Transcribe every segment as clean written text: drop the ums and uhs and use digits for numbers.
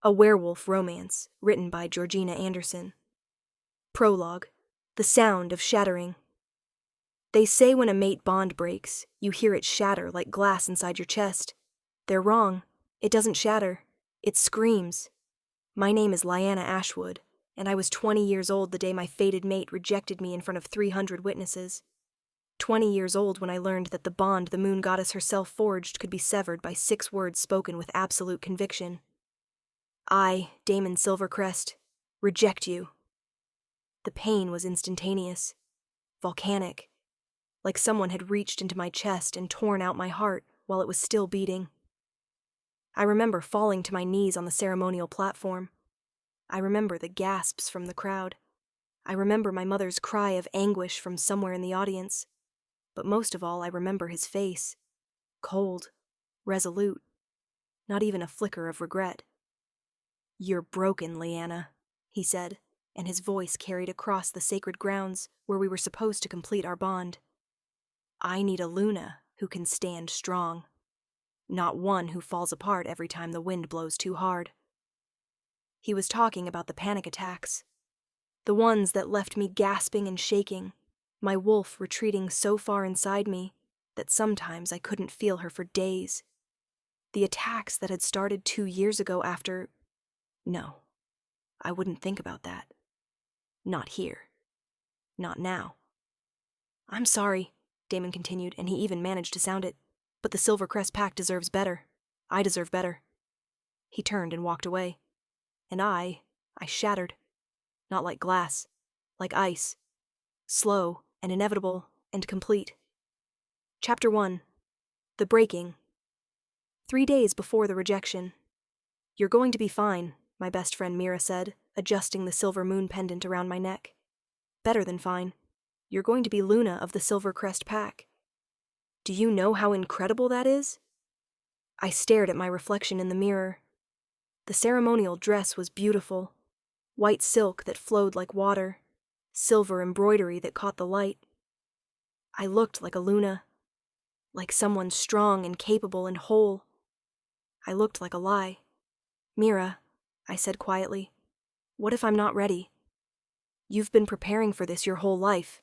A Werewolf Romance, written by Georgina Anderson. Prologue. The sound of shattering. They say when a mate bond breaks, you hear it shatter like glass inside your chest. They're wrong. It doesn't shatter. It screams. My name is Lyanna Ashwood, and I was 20 years old the day my fated mate rejected me in front of 300 witnesses. 20 years old when I learned that the bond the moon goddess herself forged could be severed by 6 words spoken with absolute conviction. I, Damon Silvercrest, reject you. The pain was instantaneous, volcanic, like someone had reached into my chest and torn out my heart while it was still beating. I remember falling to my knees on the ceremonial platform. I remember the gasps from the crowd. I remember my mother's cry of anguish from somewhere in the audience. But most of all, I remember his face. Cold, resolute, not even a flicker of regret. "You're broken, Lyanna," he said, and his voice carried across the sacred grounds where we were supposed to complete our bond. "I need a Luna who can stand strong, not one who falls apart every time the wind blows too hard." He was talking about the panic attacks, the ones that left me gasping and shaking, my wolf retreating so far inside me that sometimes I couldn't feel her for days. The attacks that had started 2 years ago after... No, I wouldn't think about that. Not here. Not now. "I'm sorry," Damon continued, and he even managed to sound it, "but the Silvercrest Pack deserves better. I deserve better." He turned and walked away. And I shattered. Not like glass, like ice. Slow and inevitable and complete. Chapter 1. The Breaking. 3 days before the rejection. "You're going to be fine," my best friend Mira said, adjusting the silver moon pendant around my neck. "Better than fine. You're going to be Luna of the Silvercrest Pack. Do you know how incredible that is?" I stared at my reflection in the mirror. The ceremonial dress was beautiful. White silk that flowed like water. Silver embroidery that caught the light. I looked like a Luna. Like someone strong and capable and whole. I looked like a lie. "Mira," I said quietly, "what if I'm not ready? You've been preparing for this your whole life."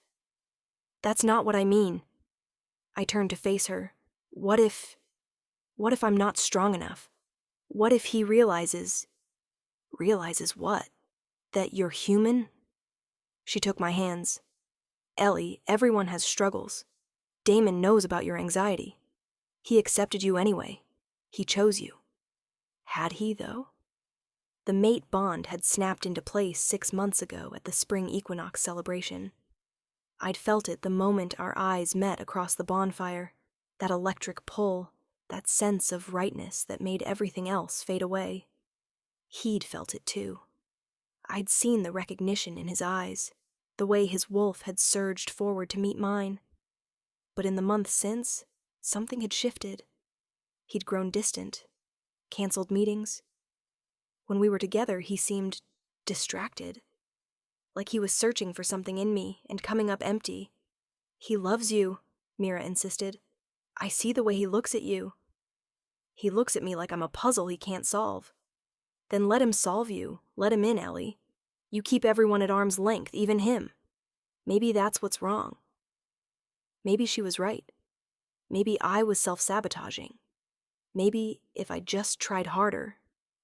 "That's not what I mean." I turned to face her. What if I'm not strong enough? What if he realizes... Realizes what? That you're human? She took my hands. "Ellie, everyone has struggles. Damon knows about your anxiety. He accepted you anyway. He chose you." Had he, though? The mate bond had snapped into place 6 months ago at the spring equinox celebration. I'd felt it the moment our eyes met across the bonfire, that electric pull, that sense of rightness that made everything else fade away. He'd felt it too. I'd seen the recognition in his eyes, the way his wolf had surged forward to meet mine. But in the months since, something had shifted. He'd grown distant, canceled meetings. When we were together, he seemed distracted, like he was searching for something in me and coming up empty. "He loves you," Mira insisted. "I see the way he looks at you." "He looks at me like I'm a puzzle he can't solve." "Then let him solve you. Let him in, Ellie. You keep everyone at arm's length, even him. Maybe that's what's wrong." Maybe she was right. Maybe I was self-sabotaging. Maybe if I just tried harder,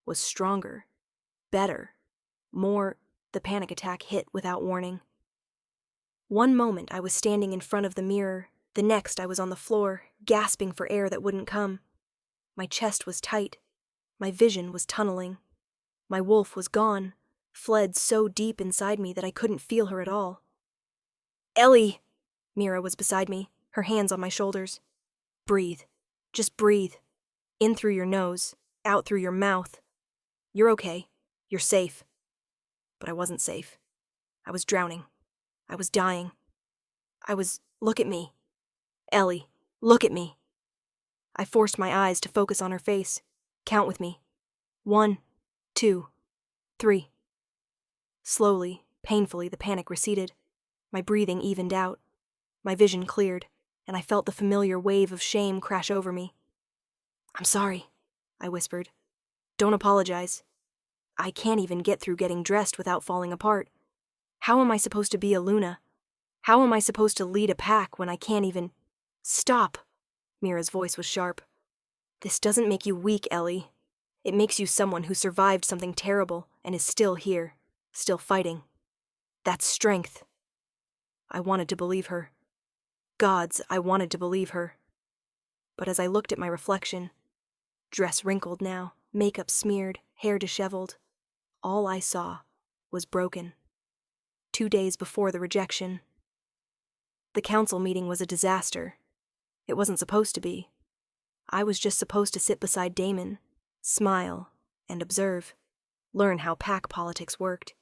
was stronger, better, more... The panic attack hit without warning. One moment I was standing in front of the mirror, the next I was on the floor, gasping for air that wouldn't come. My chest was tight. My vision was tunneling. My wolf was gone, fled so deep inside me that I couldn't feel her at all. "Ellie!" Mira was beside me, her hands on my shoulders. "Breathe. Just breathe. In through your nose, out through your mouth. You're okay. You're safe." But I wasn't safe. I was drowning. I was dying. Look at me. "Ellie, look at me." I forced my eyes to focus on her face. "Count with me. 1, 2, 3. Slowly, painfully, the panic receded. My breathing evened out. My vision cleared, and I felt the familiar wave of shame crash over me. "I'm sorry," I whispered. "Don't apologize. I can't even get through getting dressed without falling apart. How am I supposed to be a Luna? How am I supposed to lead a pack when I can't even... Stop! Mira's voice was sharp. This doesn't make you weak, Ellie. It makes you someone who survived something terrible and is still here, still fighting. That's strength. I wanted to believe her. Gods, I wanted to believe her. But as I looked at my reflection, dress wrinkled now, makeup smeared, hair disheveled, all I saw was broken. 2 days before the rejection. The council meeting was a disaster. It wasn't supposed to be. I was just supposed to sit beside Damon, smile, and observe, learn how pack politics worked,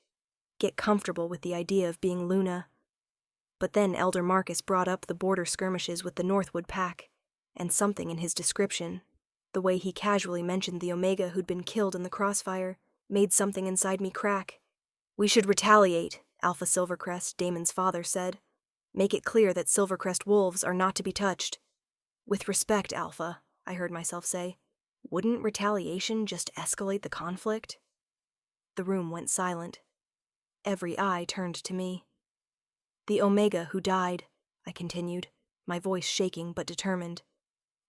get comfortable with the idea of being Luna. But then Elder Marcus brought up the border skirmishes with the Northwood pack, and something in his description, the way he casually mentioned the Omega who'd been killed in the crossfire, made something inside me crack. We should retaliate, Alpha Silvercrest, Damon's father, said. Make it clear that Silvercrest wolves are not to be touched. With respect, Alpha, I heard myself say. Wouldn't retaliation just escalate the conflict? The room went silent. Every eye turned to me. The Omega who died, I continued, my voice shaking but determined.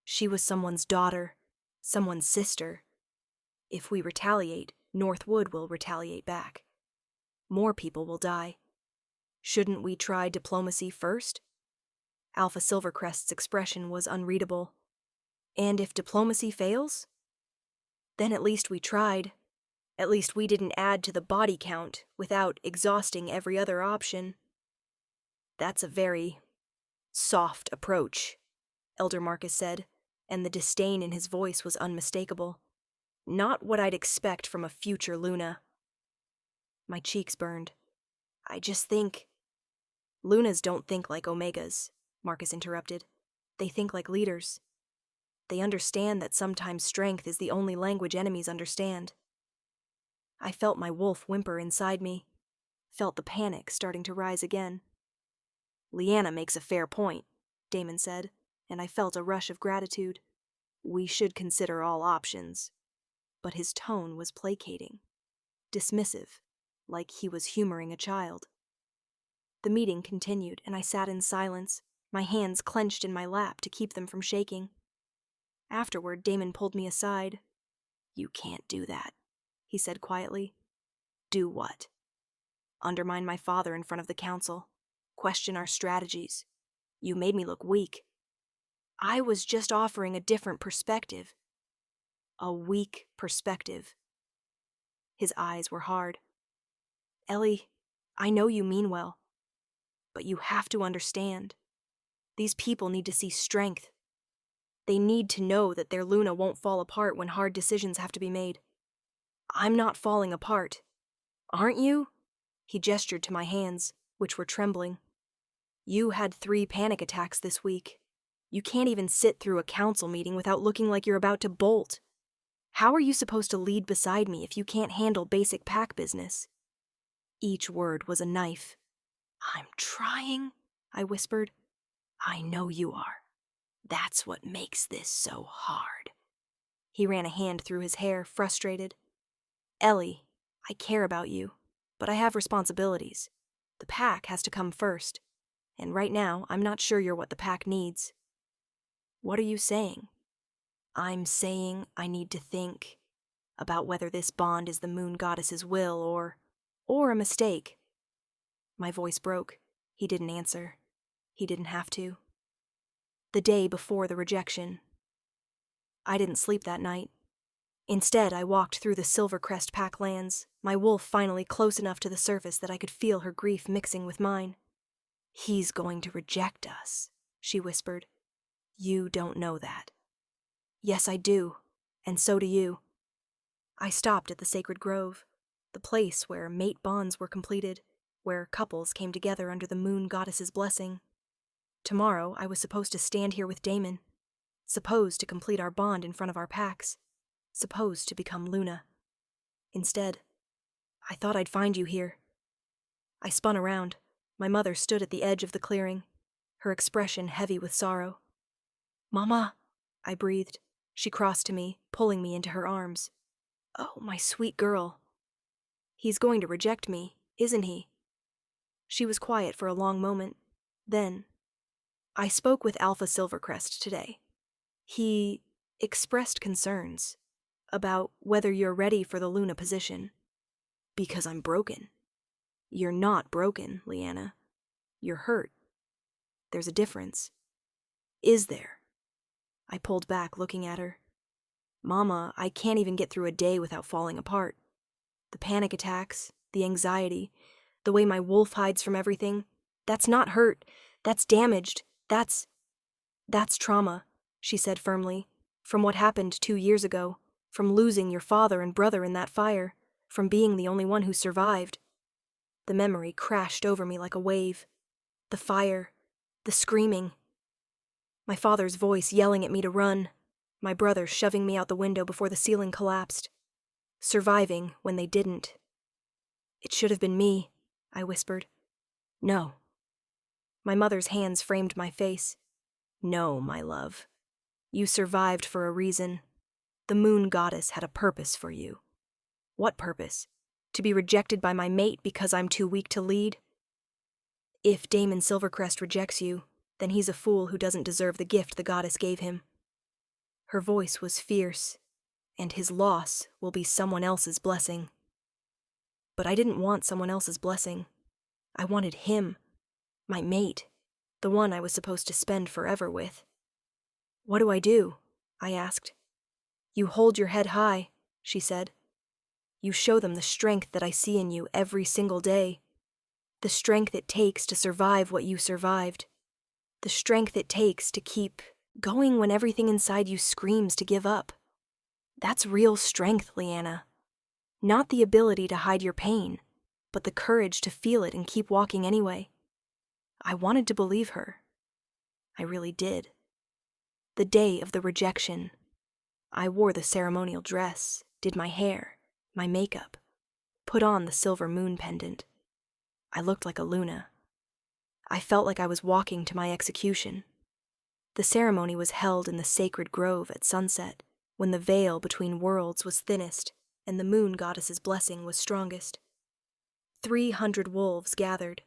She was someone's daughter, someone's sister. If we retaliate, Northwood will retaliate back. More people will die. Shouldn't we try diplomacy first? Alpha Silvercrest's expression was unreadable. And if diplomacy fails? Then at least we tried. At least we didn't add to the body count without exhausting every other option. That's a very soft approach, Elder Marcus said, and the disdain in his voice was unmistakable. Not what I'd expect from a future Luna. My cheeks burned. I just think... Lunas don't think like Omegas, Marcus interrupted. They think like leaders. They understand that sometimes strength is the only language enemies understand. I felt my wolf whimper inside me, felt the panic starting to rise again. Lyanna makes a fair point, Damon said, and I felt a rush of gratitude. We should consider all options. But his tone was placating, dismissive, like he was humoring a child. The meeting continued, and I sat in silence, my hands clenched in my lap to keep them from shaking. Afterward, Damon pulled me aside. You can't do that, he said quietly. Do what? Undermine my father in front of the council. Question our strategies. You made me look weak. I was just offering a different perspective. A weak perspective. His eyes were hard. Ellie, I know you mean well, but you have to understand. These people need to see strength. They need to know that their Luna won't fall apart when hard decisions have to be made. I'm not falling apart. Aren't you? He gestured to my hands, which were trembling. You had 3 panic attacks this week. You can't even sit through a council meeting without looking like you're about to bolt. How are you supposed to lead beside me if you can't handle basic pack business? Each word was a knife. I'm trying, I whispered. I know you are. That's what makes this so hard. He ran a hand through his hair, frustrated. Ellie, I care about you, but I have responsibilities. The pack has to come first, and right now I'm not sure you're what the pack needs. What are you saying? I'm saying I need to think about whether this bond is the moon goddess's will or a mistake. My voice broke. He didn't answer. He didn't have to. The day before the rejection. I didn't sleep that night. Instead, I walked through the Silvercrest pack lands, my wolf finally close enough to the surface that I could feel her grief mixing with mine. He's going to reject us, she whispered. You don't know that. Yes, I do, and so do you. I stopped at the sacred grove, the place where mate bonds were completed, where couples came together under the moon goddess's blessing. Tomorrow, I was supposed to stand here with Damon, supposed to complete our bond in front of our packs, supposed to become Luna. Instead, I thought I'd find you here. I spun around. My mother stood at the edge of the clearing, her expression heavy with sorrow. Mama, I breathed. She crossed to me, pulling me into her arms. Oh, my sweet girl. He's going to reject me, isn't he? She was quiet for a long moment. Then, I spoke with Alpha Silvercrest today. He expressed concerns about whether you're ready for the Luna position. Because I'm broken. You're not broken, Lyanna. You're hurt. There's a difference. Is there? I pulled back, looking at her. Mama, I can't even get through a day without falling apart. The panic attacks, the anxiety, the way my wolf hides from everything, that's not hurt. That's damaged. That's trauma, she said firmly, from what happened 2 years ago, from losing your father and brother in that fire, from being the only one who survived. The memory crashed over me like a wave. The fire, the screaming. My father's voice yelling at me to run, my brother shoving me out the window before the ceiling collapsed. Surviving when they didn't. It should have been me, I whispered. No. My mother's hands framed my face. No, my love. You survived for a reason. The moon goddess had a purpose for you. What purpose? To be rejected by my mate because I'm too weak to lead? If Damon Silvercrest rejects you, then he's a fool who doesn't deserve the gift the goddess gave him. Her voice was fierce, and his loss will be someone else's blessing. But I didn't want someone else's blessing. I wanted him, my mate, the one I was supposed to spend forever with. What do I do? I asked. You hold your head high, she said. You show them the strength that I see in you every single day. The strength it takes to survive what you survived. The strength it takes to keep going when everything inside you screams to give up. That's real strength, Lyanna. Not the ability to hide your pain, but the courage to feel it and keep walking anyway. I wanted to believe her. I really did. The day of the rejection, I wore the ceremonial dress, did my hair, my makeup, put on the silver moon pendant. I looked like a Luna. I felt like I was walking to my execution. The ceremony was held in the sacred grove at sunset, when the veil between worlds was thinnest and the moon goddess's blessing was strongest. 300 wolves gathered.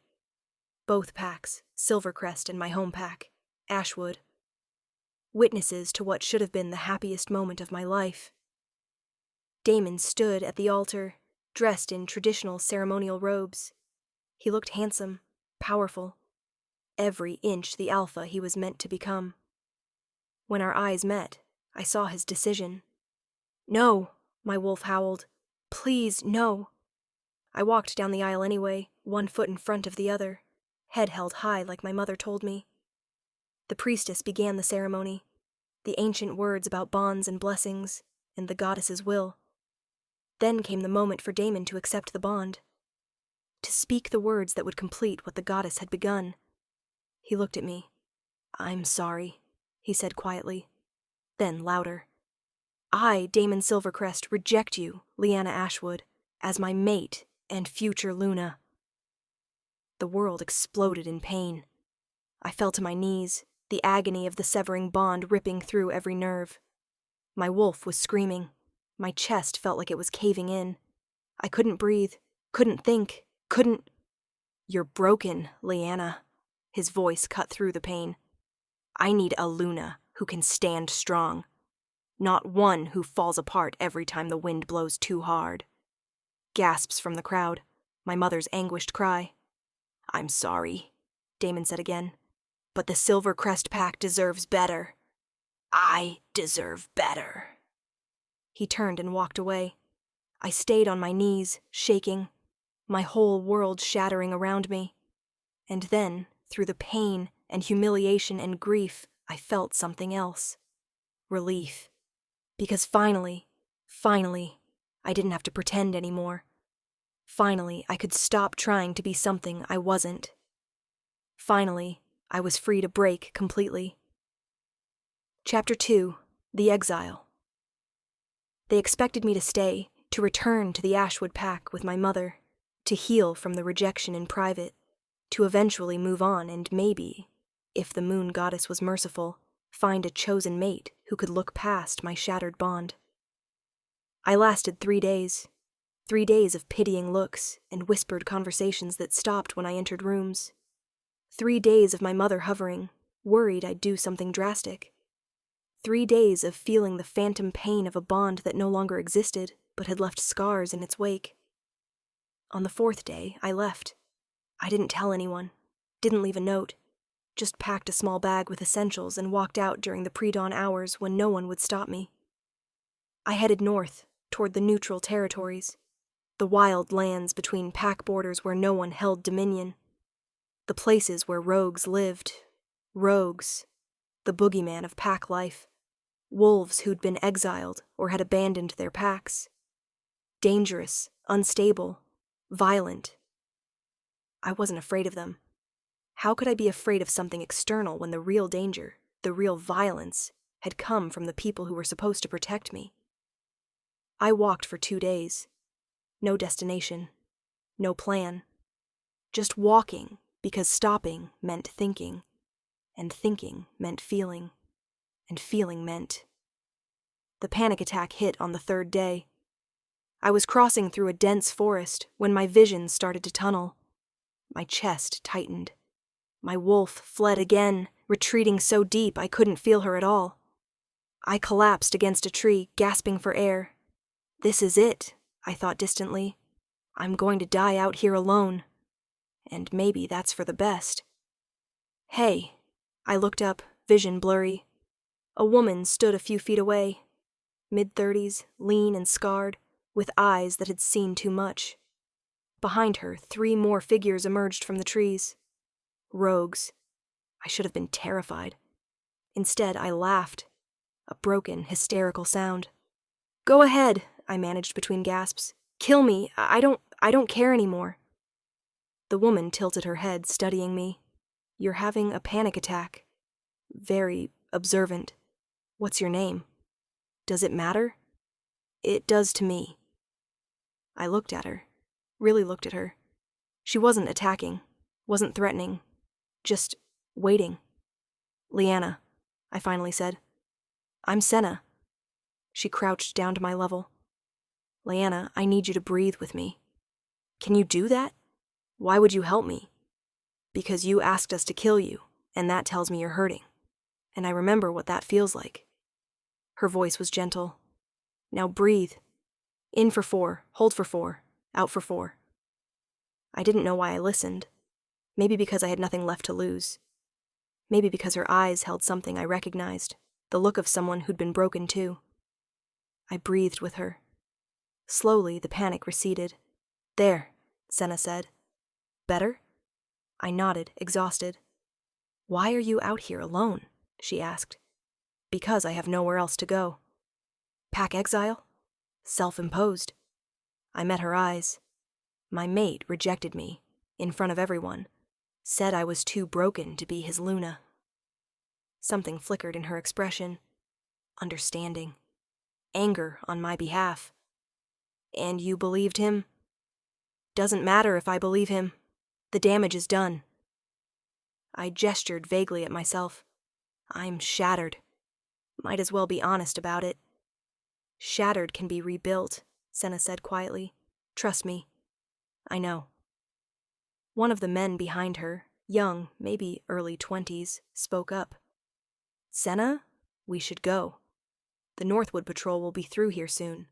Both packs, Silvercrest and my home pack, Ashwood. Witnesses to what should have been the happiest moment of my life. Damon stood at the altar, dressed in traditional ceremonial robes. He looked handsome, powerful, every inch the alpha he was meant to become. When our eyes met, I saw his decision. No, my wolf howled. Please, no. I walked down the aisle anyway, one foot in front of the other, head held high like my mother told me. The priestess began the ceremony, the ancient words about bonds and blessings, and the goddess's will. Then came the moment for Damon to accept the bond, to speak the words that would complete what the goddess had begun. He looked at me. I'm sorry, he said quietly. Then louder. I, Damon Silvercrest, reject you, Lyanna Ashwood, as my mate and future Luna. The world exploded in pain. I fell to my knees, the agony of the severing bond ripping through every nerve. My wolf was screaming. My chest felt like it was caving in. I couldn't breathe, couldn't think, couldn't... You're broken, Lyanna. His voice cut through the pain. I need a Luna who can stand strong, not one who falls apart every time the wind blows too hard. Gasps from the crowd, my mother's anguished cry. I'm sorry, Damon said again, but the Silvercrest pack deserves better. I deserve better. He turned and walked away. I stayed on my knees, shaking, my whole world shattering around me. And then, through the pain and humiliation and grief, I felt something else. Relief. Because finally, I didn't have to pretend anymore. Finally, I could stop trying to be something I wasn't. Finally, I was free to break completely. Chapter 2, The Exile. They expected me to stay, to return to the Ashwood pack with my mother, to heal from the rejection in private, to eventually move on and maybe, if the moon goddess was merciful, find a chosen mate who could look past my shattered bond. I lasted 3 days. 3 days of pitying looks and whispered conversations that stopped when I entered rooms. 3 days of my mother hovering, worried I'd do something drastic. 3 days of feeling the phantom pain of a bond that no longer existed, but had left scars in its wake. On the 4th day, I left. I didn't tell anyone, didn't leave a note, just packed a small bag with essentials and walked out during the pre-dawn hours when no one would stop me. I headed north, toward the neutral territories, the wild lands between pack borders where no one held dominion, the places where rogues lived, rogues, the boogeyman of pack life, wolves who'd been exiled or had abandoned their packs. Dangerous, unstable, violent. I wasn't afraid of them. How could I be afraid of something external when the real danger, the real violence, had come from the people who were supposed to protect me? I walked for 2 days. No destination, no plan. Just walking because stopping meant thinking, and thinking meant feeling, and feeling meant. The panic attack hit on the 3rd day. I was crossing through a dense forest when my vision started to tunnel. My chest tightened. My wolf fled again, retreating so deep I couldn't feel her at all. I collapsed against a tree, gasping for air. This is it, I thought distantly. I'm going to die out here alone. And maybe that's for the best. Hey, I looked up, vision blurry. A woman stood a few feet away, mid-30s, lean and scarred, with eyes that had seen too much. Behind her, 3 more figures emerged from the trees. Rogues. I should have been terrified. Instead, I laughed. A broken, hysterical sound. Go ahead, I managed between gasps. Kill me. I don't care anymore. The woman tilted her head, studying me. You're having a panic attack. Very observant. What's your name? Does it matter? It does to me. I looked at her. Really looked at her. She wasn't attacking. Wasn't threatening. Just waiting. Lyanna, I finally said. I'm Senna. She crouched down to my level. Lyanna, I need you to breathe with me. Can you do that? Why would you help me? Because you asked us to kill you, and that tells me you're hurting. And I remember what that feels like. Her voice was gentle. Now breathe. In for 4, hold for 4, out for 4. I didn't know why I listened. Maybe because I had nothing left to lose. Maybe because her eyes held something I recognized, the look of someone who'd been broken too. I breathed with her. Slowly, the panic receded. There, Senna said. Better? I nodded, exhausted. Why are you out here alone? She asked. Because I have nowhere else to go. Pack exile? Self-imposed. I met her eyes. My mate rejected me, in front of everyone. Said I was too broken to be his Luna. Something flickered in her expression. Understanding. Anger on my behalf. And you believed him? Doesn't matter if I believe him. The damage is done. I gestured vaguely at myself. I'm shattered. Might as well be honest about it. Shattered can be rebuilt, Senna said quietly. Trust me. I know. One of the men behind her, young, maybe early 20s, spoke up. Senna, we should go. The Northwood Patrol will be through here soon.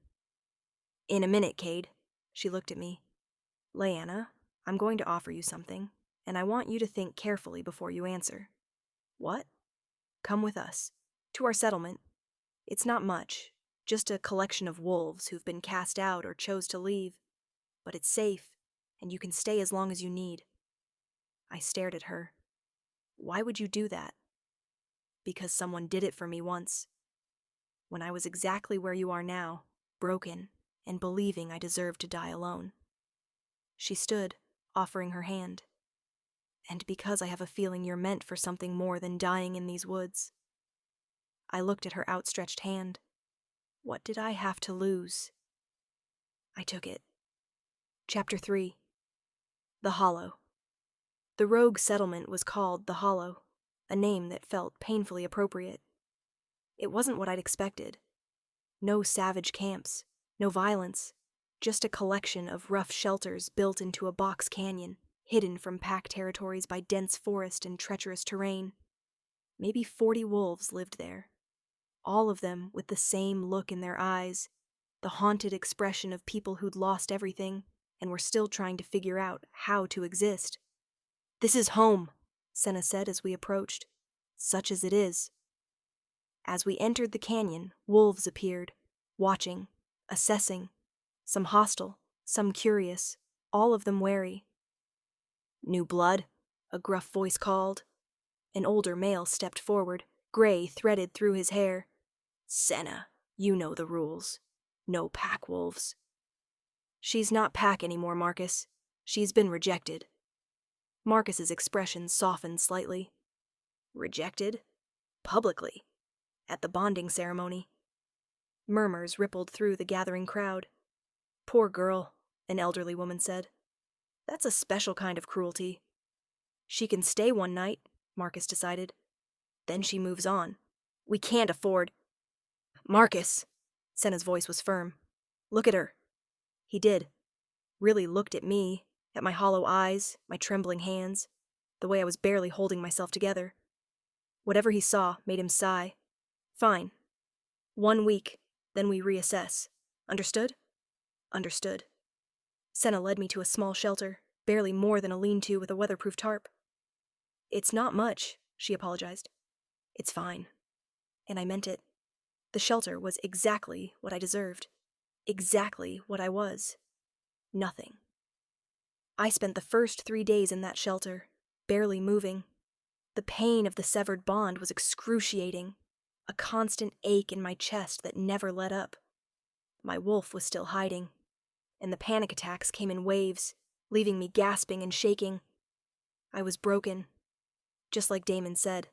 In a minute, Cade. She looked at me. Lyanna, I'm going to offer you something, and I want you to think carefully before you answer. What? Come with us. To our settlement. It's not much, just a collection of wolves who've been cast out or chose to leave. But it's safe, and you can stay as long as you need. I stared at her. Why would you do that? Because someone did it for me once. When I was exactly where you are now, broken, and believing I deserved to die alone. She stood, offering her hand. And because I have a feeling you're meant for something more than dying in these woods. I looked at her outstretched hand. What did I have to lose? I took it. Chapter 3. The Hollow. The rogue settlement was called The Hollow, a name that felt painfully appropriate. It wasn't what I'd expected. No savage camps, no violence, just a collection of rough shelters built into a box canyon, hidden from pack territories by dense forest and treacherous terrain. Maybe 40 wolves lived there, all of them with the same look in their eyes, the haunted expression of people who'd lost everything and were still trying to figure out how to exist. "This is home," Senna said as we approached, "such as it is." As we entered the canyon, wolves appeared, watching, assessing, some hostile, some curious, all of them wary. "New blood?" a gruff voice called. An older male stepped forward, gray threaded through his hair. "Senna, you know the rules. No pack wolves." "She's not pack anymore, Marcus. She's been rejected." Marcus's expression softened slightly. "Rejected? Publicly? At the bonding ceremony?" Murmurs rippled through the gathering crowd. "Poor girl," an elderly woman said. "That's a special kind of cruelty." "She can stay one night," Marcus decided. "Then she moves on. We can't afford—" "Marcus!" Senna's voice was firm. "Look at her." He did. Really looked at me, at my hollow eyes, my trembling hands, the way I was barely holding myself together. Whatever he saw made him sigh. "Fine. 1 week, then we reassess. Understood?" "Understood." Senna led me to a small shelter, barely more than a lean-to with a weatherproof tarp. "It's not much," she apologized. "It's fine." And I meant it. The shelter was exactly what I deserved. Exactly what I was. Nothing. I spent the first 3 days in that shelter, barely moving. The pain of the severed bond was excruciating, a constant ache in my chest that never let up. My wolf was still hiding, and the panic attacks came in waves, leaving me gasping and shaking. I was broken, just like Damon said.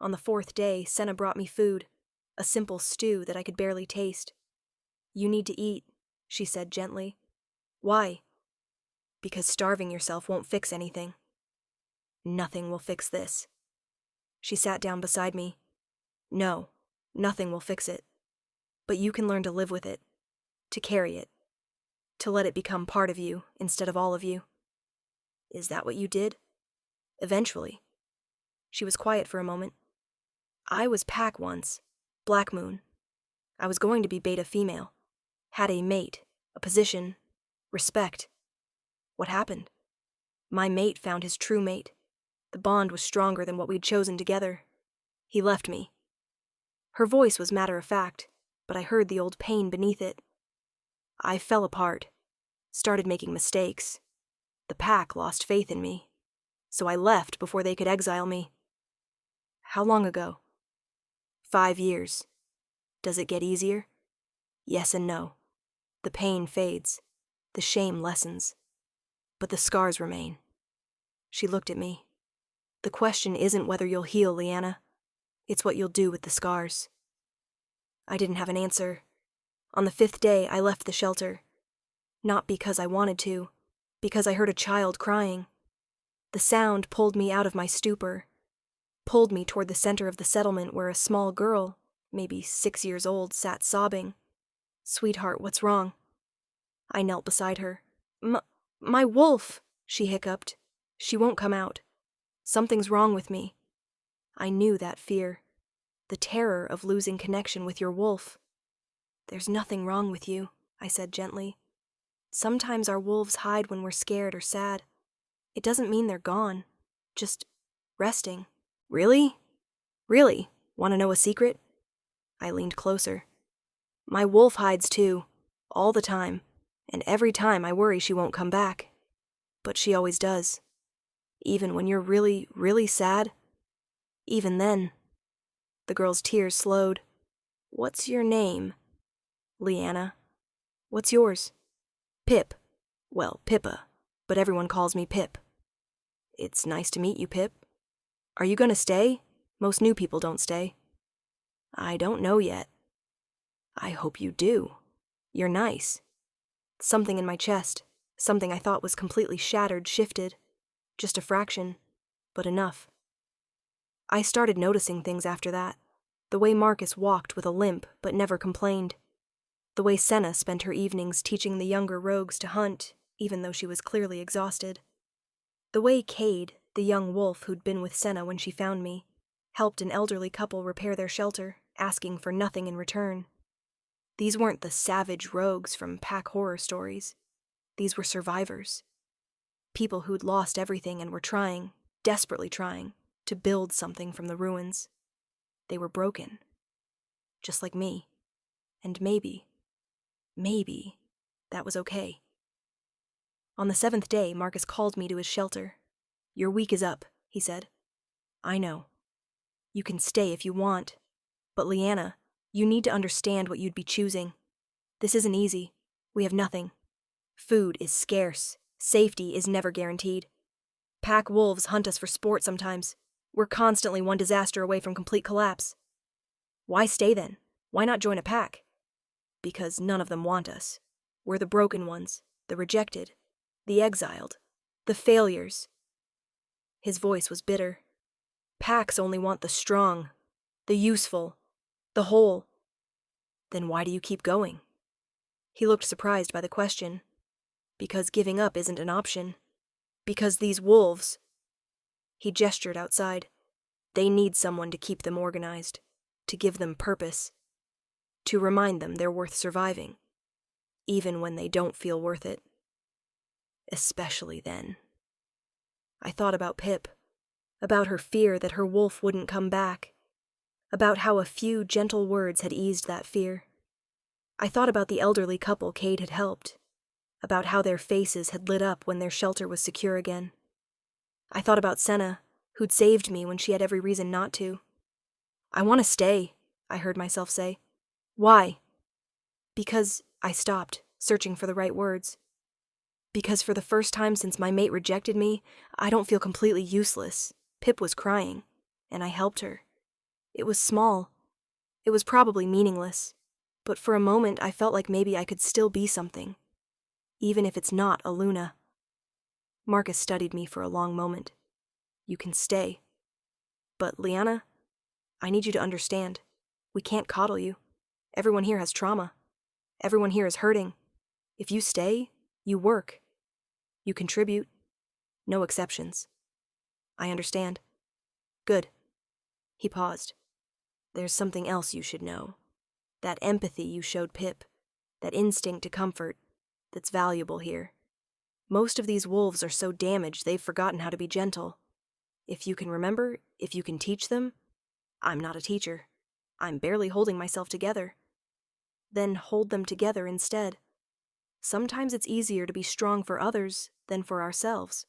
On the 4th day, Senna brought me food, a simple stew that I could barely taste. "You need to eat," she said gently. "Why?" "Because starving yourself won't fix anything." "Nothing will fix this." She sat down beside me. "No, nothing will fix it. But you can learn to live with it, to carry it, to let it become part of you instead of all of you." "Is that what you did?" "Eventually." She was quiet for a moment. "I was pack once, Black Moon. I was going to be beta female. Had a mate, a position, respect. What happened? My mate found his true mate. The bond was stronger than what we'd chosen together. He left me." Her voice was matter-of-fact, but I heard the old pain beneath it. "I fell apart, started making mistakes. The pack lost faith in me, so I left before they could exile me." "How long ago?" 5 years. Does it get easier? Yes and no. The pain fades. The shame lessens. But the scars remain." She looked at me. "The question isn't whether you'll heal, Lyanna. It's what you'll do with the scars." I didn't have an answer. On the 5th day, I left the shelter. Not because I wanted to, because I heard a child crying. The sound pulled me out of my stupor, pulled me toward the center of the settlement where a small girl, maybe 6 years old, sat sobbing. "Sweetheart, what's wrong?" I knelt beside her. My wolf," she hiccuped. "She won't come out. Something's wrong with me." I knew that fear. The terror of losing connection with your wolf. "There's nothing wrong with you," I said gently. "Sometimes our wolves hide when we're scared or sad. It doesn't mean they're gone. Just resting." "Really? Really? Want to know a secret?" I leaned closer. "My wolf hides too, all the time, and every time I worry she won't come back. But she always does. Even when you're really, really sad. Even then." The girl's tears slowed. "What's your name?" "Lyanna." "What's yours?" "Pip. Well, Pippa, but everyone calls me Pip." "It's nice to meet you, Pip. Are you gonna stay? Most new people don't stay." "I don't know yet." "I hope you do. You're nice." Something in my chest, something I thought was completely shattered, shifted. Just a fraction, but enough. I started noticing things after that. The way Marcus walked with a limp, but never complained. The way Senna spent her evenings teaching the younger rogues to hunt, even though she was clearly exhausted. The way Cade, the young wolf who'd been with Senna when she found me, helped an elderly couple repair their shelter, asking for nothing in return. These weren't the savage rogues from pack horror stories. These were survivors. People who'd lost everything and were trying, desperately trying, to build something from the ruins. They were broken. Just like me. And maybe, that was okay. On the 7th day, Marcus called me to his shelter. "Your week is up," he said. "I know. You can stay if you want. But Lyanna, you need to understand what you'd be choosing. This isn't easy. We have nothing. Food is scarce. Safety is never guaranteed. Pack wolves hunt us for sport sometimes. We're constantly one disaster away from complete collapse. Why stay then? Why not join a pack? Because none of them want us. We're the broken ones, the rejected, the exiled, the failures." His voice was bitter. "Packs only want the strong, the useful, the whole. Then why do you keep going?" He looked surprised by the question. "Because giving up isn't an option. Because these wolves..." He gestured outside. "They need someone to keep them organized, to give them purpose, to remind them they're worth surviving, even when they don't feel worth it. Especially then." I thought about Pip, about her fear that her wolf wouldn't come back, about how a few gentle words had eased that fear. I thought about the elderly couple Cade had helped, about how their faces had lit up when their shelter was secure again. I thought about Senna, who'd saved me when she had every reason not to. "I want to stay," I heard myself say. "Why?" Because I stopped, searching for the right words. Because for the first time since my mate rejected me, I don't feel completely useless. Pip was crying, and I helped her. It was small. It was probably meaningless, but for a moment I felt like maybe I could still be something, even if it's not a Luna. Marcus studied me for a long moment. "You can stay. But, Lyanna, I need you to understand. We can't coddle you. Everyone here has trauma. Everyone here is hurting. If you stay, you work. You contribute. No exceptions. I understand." "Good." He paused. "There's something else you should know. That empathy you showed Pip, that instinct to comfort, that's valuable here. Most of these wolves are so damaged they've forgotten how to be gentle. If you can remember, if you can teach them, I'm not a teacher. I'm barely holding myself together. Then hold them together instead. Sometimes it's easier to be strong for others than for ourselves."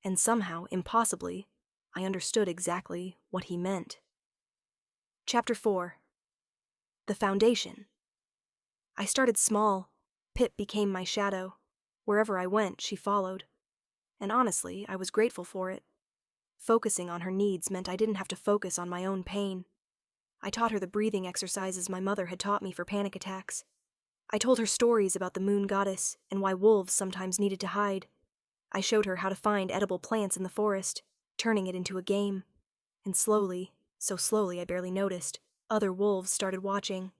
And somehow, impossibly, I understood exactly what he meant. Chapter 4. The Foundation. I started small. Pip became my shadow. Wherever I went, she followed. And honestly, I was grateful for it. Focusing on her needs meant I didn't have to focus on my own pain. I taught her the breathing exercises my mother had taught me for panic attacks. I told her stories about the moon goddess and why wolves sometimes needed to hide. I showed her how to find edible plants in the forest, turning it into a game. And slowly, so slowly I barely noticed, other wolves started watching.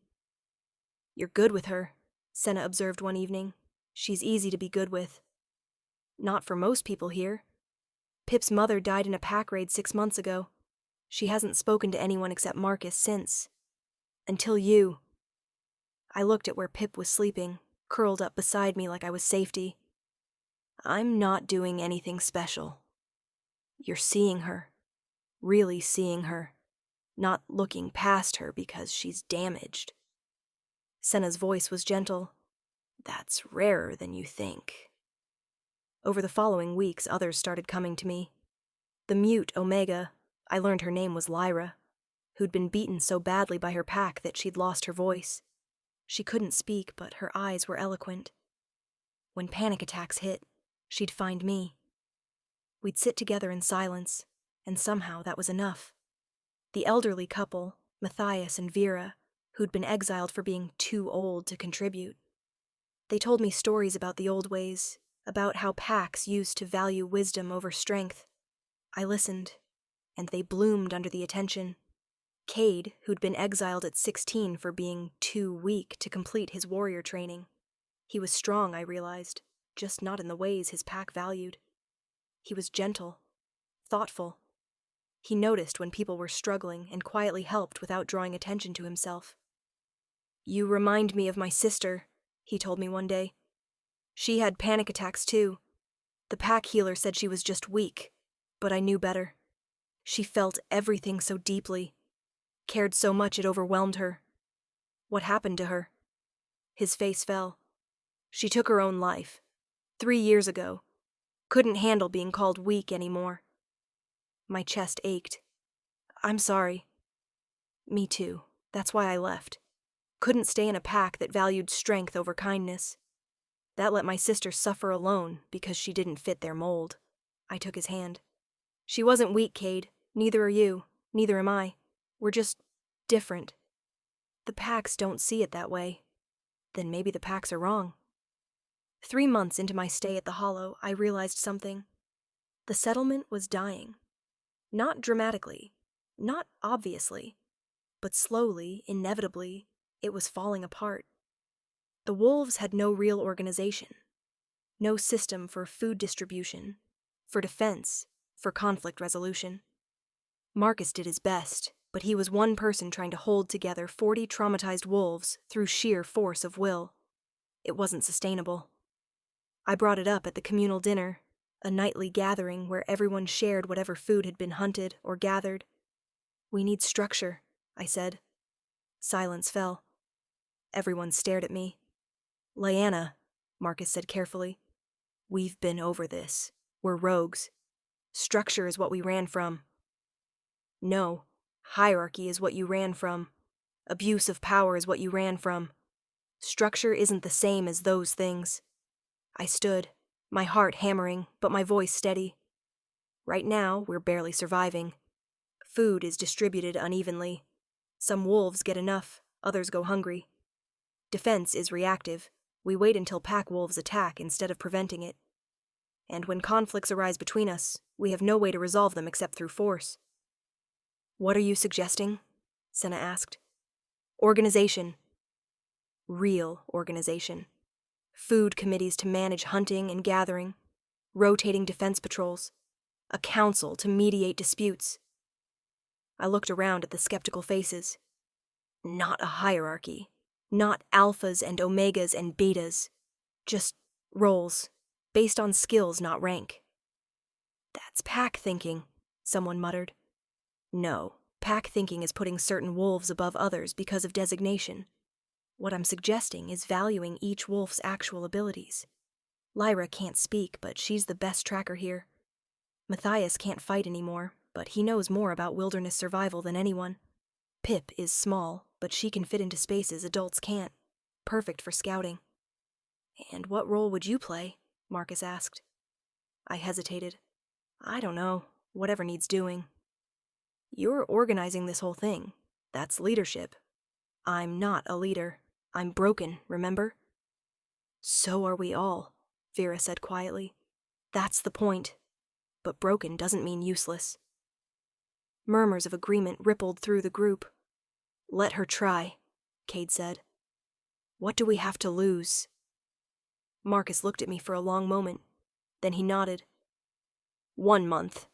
"You're good with her," Senna observed one evening. "She's easy to be good with." "Not for most people here. Pip's mother died in a pack raid 6 months ago. She hasn't spoken to anyone except Marcus since. Until you." I looked at where Pip was sleeping, curled up beside me like I was safety. "I'm not doing anything special. You're seeing her. Really seeing her. Not looking past her because she's damaged." Senna's voice was gentle. "That's rarer than you think." Over the following weeks, others started coming to me. The mute Omega, I learned her name was Lyra, who'd been beaten so badly by her pack that she'd lost her voice. She couldn't speak, but her eyes were eloquent. When panic attacks hit, she'd find me. We'd sit together in silence, and somehow that was enough. The elderly couple, Matthias and Vera, who'd been exiled for being too old to contribute. They told me stories about the old ways, about how packs used to value wisdom over strength. I listened, and they bloomed under the attention. Cade, who'd been exiled at 16 for being too weak to complete his warrior training. He was strong, I realized, just not in the ways his pack valued. He was gentle, thoughtful. He noticed when people were struggling and quietly helped without drawing attention to himself. "You remind me of my sister," he told me one day. "She had panic attacks too. The pack healer said she was just weak, but I knew better. She felt everything so deeply, cared so much it overwhelmed her. What happened to her?" His face fell. "She took her own life. 3 years ago. Couldn't handle being called weak anymore." My chest ached. "I'm sorry." "Me too. That's why I left. Couldn't stay in a pack that valued strength over kindness. That let my sister suffer alone because she didn't fit their mold." I took his hand. "She wasn't weak, Cade. Neither are you. Neither am I. We're just different. The packs don't see it that way. Then maybe the packs are wrong." 3 months into my stay at the Hollow, I realized something. The settlement was dying. Not dramatically, not obviously, but slowly, inevitably, it was falling apart. The wolves had no real organization, no system for food distribution, for defense, for conflict resolution. Marcus did his best, but he was one person trying to hold together 40 traumatized wolves through sheer force of will. It wasn't sustainable. I brought it up at the communal dinner, a nightly gathering where everyone shared whatever food had been hunted or gathered. "We need structure," I said. Silence fell. Everyone stared at me. "Lyanna," Marcus said carefully, "we've been over this. We're rogues. Structure is what we ran from." "No, hierarchy is what you ran from. Abuse of power is what you ran from. Structure isn't the same as those things." I stood, my heart hammering, but my voice steady. "Right now, we're barely surviving. Food is distributed unevenly. Some wolves get enough, others go hungry. Defense is reactive. We wait until pack wolves attack instead of preventing it. And when conflicts arise between us, we have no way to resolve them except through force." "What are you suggesting?" Senna asked. "Organization. Real organization. Food committees to manage hunting and gathering, rotating defense patrols, a council to mediate disputes." I looked around at the skeptical faces. Not a hierarchy, not alphas and omegas and betas, just roles, based on skills, not rank. "That's pack thinking," someone muttered. "No, pack thinking is putting certain wolves above others because of designation. What I'm suggesting is valuing each wolf's actual abilities. Lyra can't speak, but she's the best tracker here. Matthias can't fight anymore, but he knows more about wilderness survival than anyone. Pip is small, but she can fit into spaces adults can't. Perfect for scouting." "And what role would you play?" Marcus asked. I hesitated. "I don't know. Whatever needs doing." "You're organizing this whole thing. That's leadership. I'm not a leader. I'm broken, remember?" "So are we all," Vera said quietly. "That's the point. But broken doesn't mean useless." Murmurs of agreement rippled through the group. "Let her try," Cade said. "What do we have to lose?" Marcus looked at me for a long moment. Then he nodded. 1 month.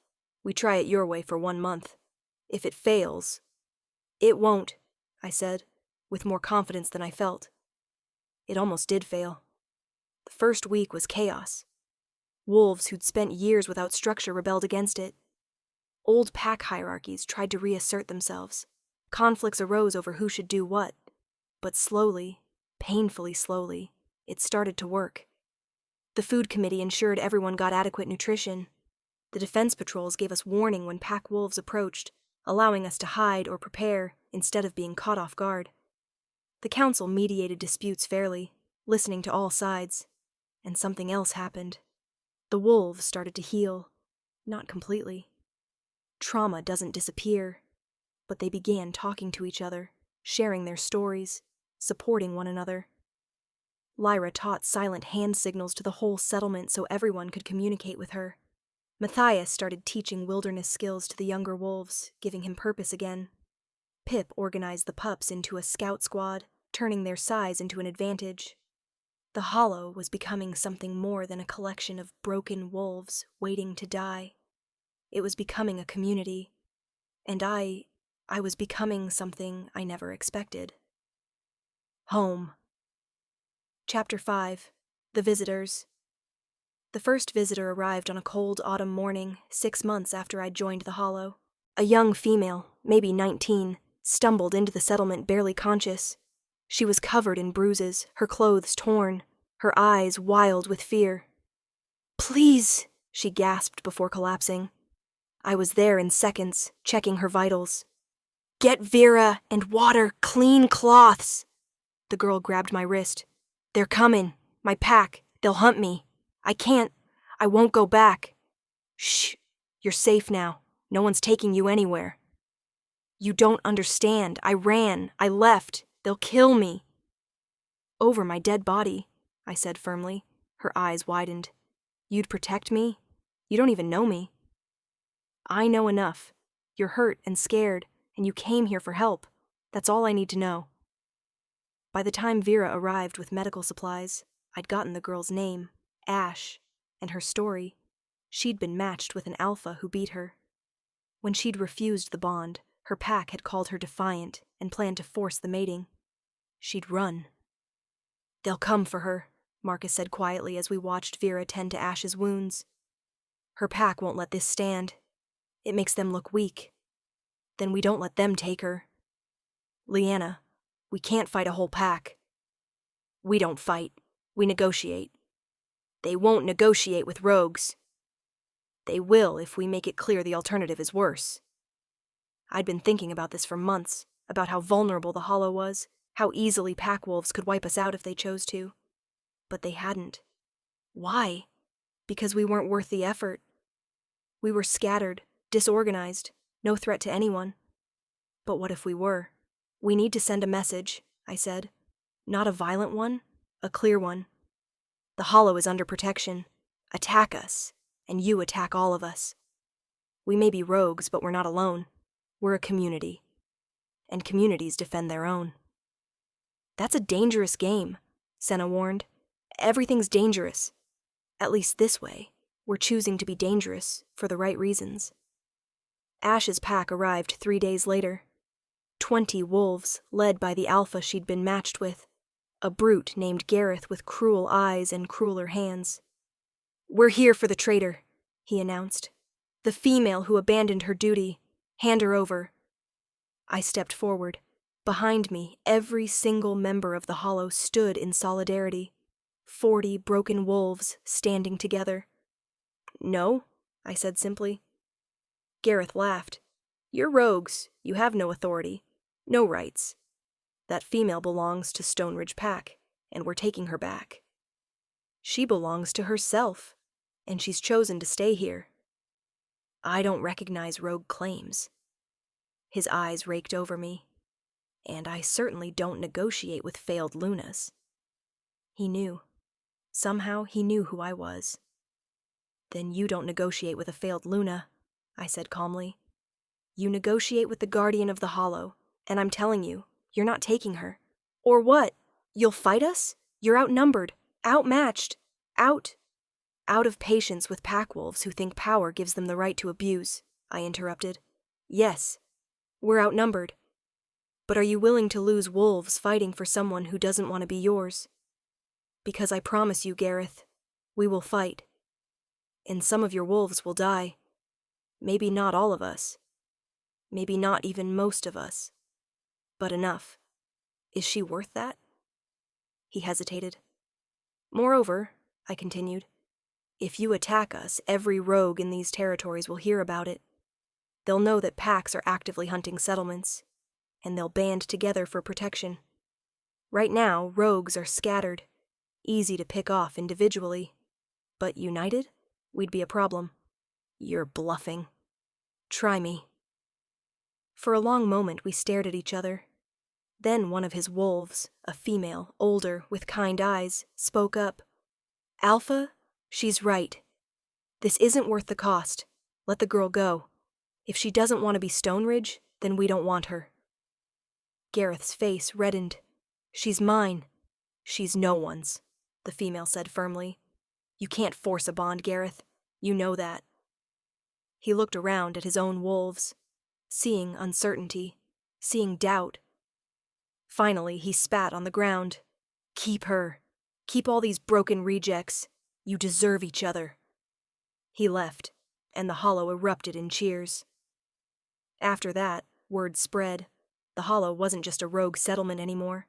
We try it your way for 1 month. If it fails... "It won't," I said, with more confidence than I felt. It almost did fail. The first week was chaos. Wolves who'd spent years without structure rebelled against it. Old pack hierarchies tried to reassert themselves. Conflicts arose over who should do what. But slowly, painfully slowly, it started to work. The food committee ensured everyone got adequate nutrition. The defense patrols gave us warning when pack wolves approached, allowing us to hide or prepare instead of being caught off guard. The council mediated disputes fairly, listening to all sides. And something else happened. The wolves started to heal. Not completely. Trauma doesn't disappear, but they began talking to each other, sharing their stories, supporting one another. Lyra taught silent hand signals to the whole settlement so everyone could communicate with her. Matthias started teaching wilderness skills to the younger wolves, giving him purpose again. Pip organized the pups into a scout squad, turning their size into an advantage. The Hollow was becoming something more than a collection of broken wolves waiting to die. It was becoming a community, and I was becoming something I never expected. Home. Chapter 5. The Visitors. The first visitor arrived on a cold autumn morning, 6 months after I'd joined the Hollow. A young female, maybe 19, stumbled into the settlement barely conscious. She was covered in bruises, her clothes torn, her eyes wild with fear. "Please," she gasped before collapsing. I was there in seconds, checking her vitals. "Get Vera and water, clean cloths." The girl grabbed my wrist. "They're coming. My pack. They'll hunt me. I won't go back." "Shh. You're safe now. No one's taking you anywhere." "You don't understand. I ran. I left. They'll kill me." "Over my dead body," I said firmly. Her eyes widened. "You'd protect me? You don't even know me." "I know enough. You're hurt and scared, and you came here for help. That's all I need to know." By the time Vera arrived with medical supplies, I'd gotten the girl's name, Ash, and her story. She'd been matched with an alpha who beat her. When she'd refused the bond, her pack had called her defiant and planned to force the mating. She'd run. "They'll come for her," Marcus said quietly as we watched Vera tend to Ash's wounds. "Her pack won't let this stand. It makes them look weak. Then we don't let them take her. Lyanna, we can't fight a whole pack." "We don't fight. We negotiate." "They won't negotiate with rogues." "They will if we make it clear the alternative is worse." I'd been thinking about this for months, about how vulnerable the Hollow was, how easily pack wolves could wipe us out if they chose to. But they hadn't. Why? Because we weren't worth the effort. We were scattered, disorganized, no threat to anyone. But what if we were? "We need to send a message," I said. "Not a violent one, a clear one. The Hollow is under protection. Attack us, and you attack all of us. We may be rogues, but we're not alone. We're a community. And communities defend their own." "That's a dangerous game," Senna warned. "Everything's dangerous. At least this way, we're choosing to be dangerous for the right reasons." Ash's pack arrived 3 days later. 20 wolves, led by the alpha she'd been matched with. A brute named Gareth with cruel eyes and crueler hands. "We're here for the traitor," he announced. "The female who abandoned her duty. Hand her over." I stepped forward. Behind me, every single member of the Hollow stood in solidarity. 40 broken wolves standing together. "No," I said simply. Gareth laughed. "You're rogues. You have no authority. No rights. That female belongs to Stoneridge Pack, and we're taking her back. She belongs to herself, and she's chosen to stay here. I don't recognize rogue claims." His eyes raked over me. "And I certainly don't negotiate with failed Lunas." He knew. Somehow he knew who I was. "Then you don't negotiate with a failed Luna," I said calmly. "You negotiate with the Guardian of the Hollow, and I'm telling you, you're not taking her." "Or what? You'll fight us? You're outnumbered, outmatched, out of patience with pack wolves who think power gives them the right to abuse," I interrupted. "Yes, we're outnumbered. But are you willing to lose wolves fighting for someone who doesn't want to be yours? Because I promise you, Gareth, we will fight. And some of your wolves will die. Maybe not all of us. Maybe not even most of us. But enough. Is she worth that?" He hesitated. "Moreover," I continued, "if you attack us, every rogue in these territories will hear about it. They'll know that packs are actively hunting settlements, and they'll band together for protection. Right now, rogues are scattered, easy to pick off individually. But united, we'd be a problem." "You're bluffing." "Try me." For a long moment we stared at each other. Then one of his wolves, a female, older, with kind eyes, spoke up. "Alpha, she's right. This isn't worth the cost. Let the girl go. If she doesn't want to be Stoneridge, then we don't want her." Gareth's face reddened. "She's mine." "She's no one's," the female said firmly. "You can't force a bond, Gareth. You know that." He looked around at his own wolves, seeing uncertainty, seeing doubt. Finally, he spat on the ground. "Keep her. Keep all these broken rejects. You deserve each other." He left, and the hollow erupted in cheers. After that, word spread. The hollow wasn't just a rogue settlement anymore.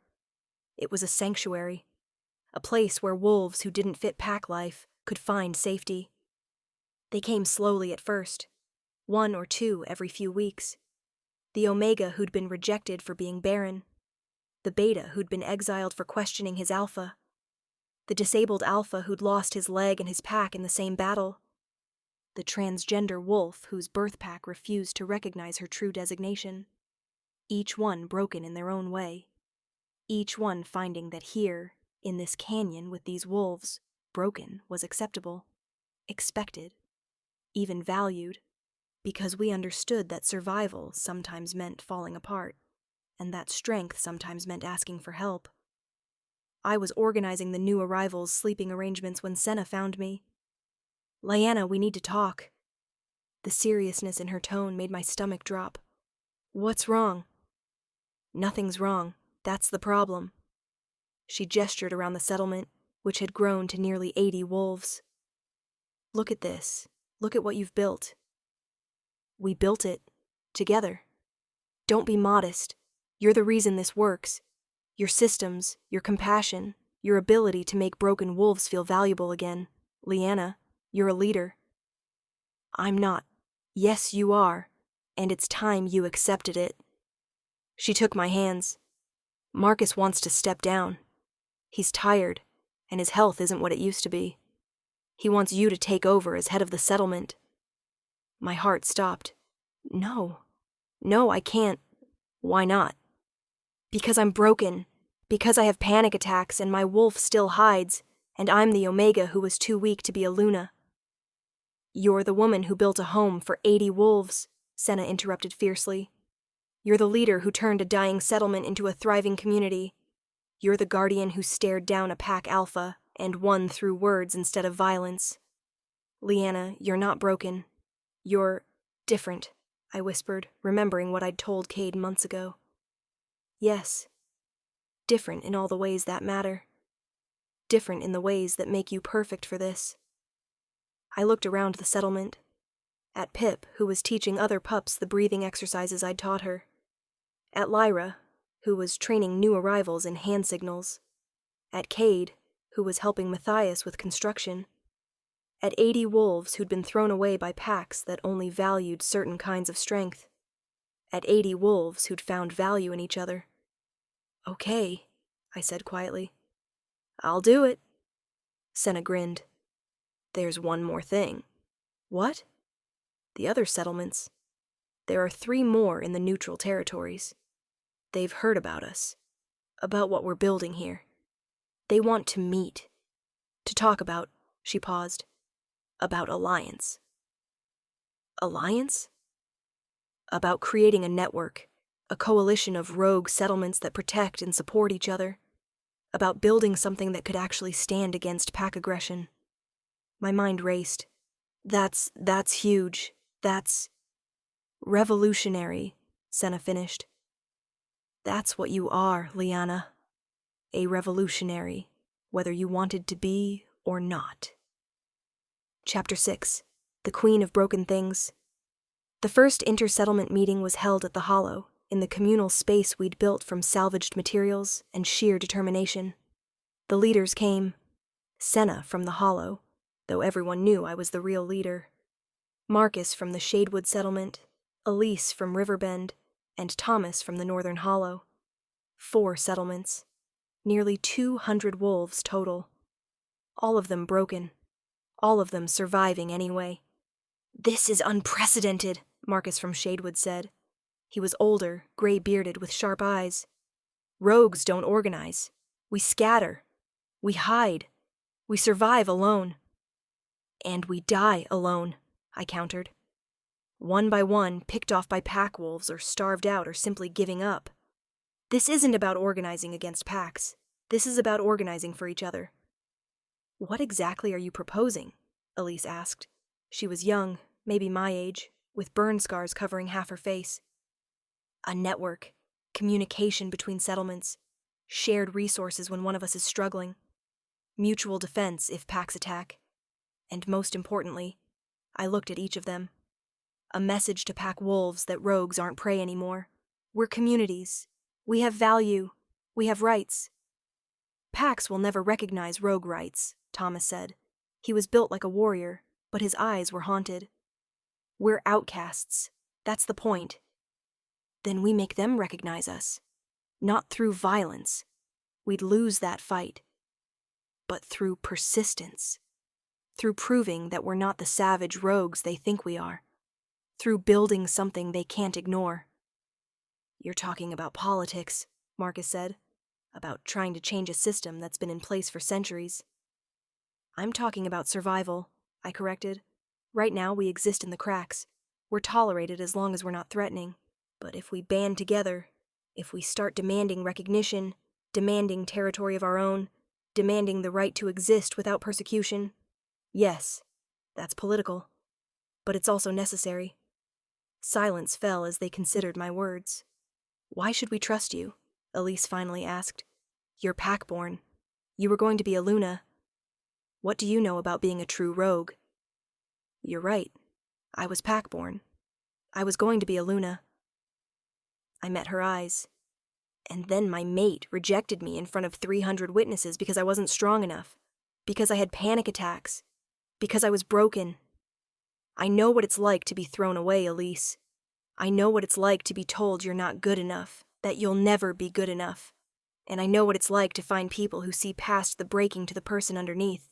It was a sanctuary, a place where wolves who didn't fit pack life could find safety. They came slowly at first, 1 or 2 every few weeks. The Omega who'd been rejected for being barren, the Beta who'd been exiled for questioning his Alpha, the disabled Alpha who'd lost his leg and his pack in the same battle, the transgender wolf whose birth pack refused to recognize her true designation, each one broken in their own way, each one finding that here, in this canyon with these wolves, broken was acceptable, expected, even valued, because we understood that survival sometimes meant falling apart, and that strength sometimes meant asking for help. I was organizing the new arrivals' sleeping arrangements when Senna found me. "Lyanna, we need to talk." The seriousness in her tone made my stomach drop. "What's wrong?" "Nothing's wrong. That's the problem." She gestured around the settlement, which had grown to nearly 80 wolves. "Look at this. Look at what you've built." "We built it. Together. Don't be modest. You're the reason this works. Your systems, your compassion, your ability to make broken wolves feel valuable again. Lyanna, you're a leader." "I'm not." "Yes, you are. And it's time you accepted it." She took my hands. "Marcus wants to step down. He's tired, and his health isn't what it used to be. He wants you to take over as head of the settlement." My heart stopped. No, I can't." "Why not?" "Because I'm broken. Because I have panic attacks and my wolf still hides, and I'm the Omega who was too weak to be a Luna." "You're the woman who built a home for 80 wolves," Senna interrupted fiercely. "You're the leader who turned a dying settlement into a thriving community. You're the guardian who stared down a pack alpha and won through words instead of violence. Lyanna, you're not broken. You're different," I whispered, remembering what I'd told Cade months ago. "Yes. Different in all the ways that matter. Different in the ways that make you perfect for this." I looked around the settlement, at Pip, who was teaching other pups the breathing exercises I'd taught her, at Lyra, who was training new arrivals in hand signals, at Cade, who was helping Matthias with construction, at 80 wolves who'd been thrown away by packs that only valued certain kinds of strength, at 80 wolves who'd found value in each other. "Okay," I said quietly. "I'll do it." Senna grinned. "There's one more thing." "What?" "The other settlements. There are 3 more in the neutral territories. They've heard about us, about what we're building here. They want to meet, to talk about," she paused, "about alliance." "Alliance?" "About creating a network, a coalition of rogue settlements that protect and support each other. About building something that could actually stand against pack aggression." My mind raced. That's huge. That's revolutionary," Senna finished. "That's what you are, Lyanna. A revolutionary, whether you wanted to be or not." Chapter 6. The Queen of Broken Things. The first inter-settlement meeting was held at the Hollow, in the communal space we'd built from salvaged materials and sheer determination. The leaders came. Senna from the Hollow, though everyone knew I was the real leader. Marcus from the Shadewood settlement, Elise from Riverbend, and Thomas from the Northern Hollow. 4 settlements. Nearly 200 wolves total. All of them broken. All of them surviving anyway. "This is unprecedented," Marcus from Shadewood said. He was older, gray-bearded, with sharp eyes. "Rogues don't organize. We scatter. We hide. We survive alone." "And we die alone," I countered. "One by one, picked off by pack wolves or starved out or simply giving up." This isn't about organizing against packs. This is about organizing for each other. What exactly are you proposing? Elise asked. She was young, maybe my age, with burn scars covering half her face. A network, communication between settlements, shared resources when one of us is struggling, mutual defense if packs attack, and most importantly, I looked at each of them. A message to pack wolves that rogues aren't prey anymore. We're communities. We have value. We have rights. Packs will never recognize rogue rights, Thomas said. He was built like a warrior, but his eyes were haunted. We're outcasts. That's the point. Then we make them recognize us. Not through violence. We'd lose that fight. But through persistence. Through proving that we're not the savage rogues they think we are. Through building something they can't ignore. You're talking about politics, Marcus said. About trying to change a system that's been in place for centuries. I'm talking about survival, I corrected. Right now we exist in the cracks. We're tolerated as long as we're not threatening. But if we band together, if we start demanding recognition, demanding territory of our own, demanding the right to exist without persecution, yes, that's political. But it's also necessary. Silence fell as they considered my words. Why should we trust you? Elise finally asked. You're pack-born. You were going to be a Luna. What do you know about being a true rogue? You're right. I was pack-born. I was going to be a Luna. I met her eyes. And then my mate rejected me in front of 300 witnesses because I wasn't strong enough. Because I had panic attacks. Because I was broken. I know what it's like to be thrown away, Elise. I know what it's like to be told you're not good enough, that you'll never be good enough. And I know what it's like to find people who see past the breaking to the person underneath.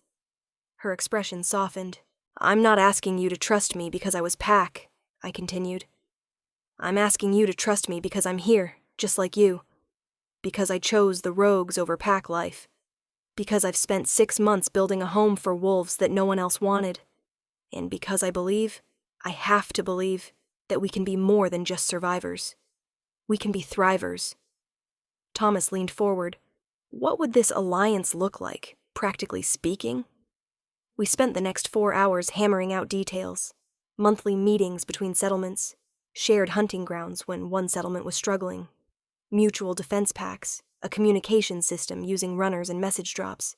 Her expression softened. I'm not asking you to trust me because I was pack, I continued. I'm asking you to trust me because I'm here, just like you. Because I chose the rogues over pack life. Because I've spent 6 months building a home for wolves that no one else wanted. And because I believe, I have to believe, that we can be more than just survivors. We can be thrivers. Thomas leaned forward. What would this alliance look like, practically speaking? We spent the next 4 hours hammering out details. Monthly meetings between settlements. Shared hunting grounds when one settlement was struggling. Mutual defense packs. A communication system using runners and message drops.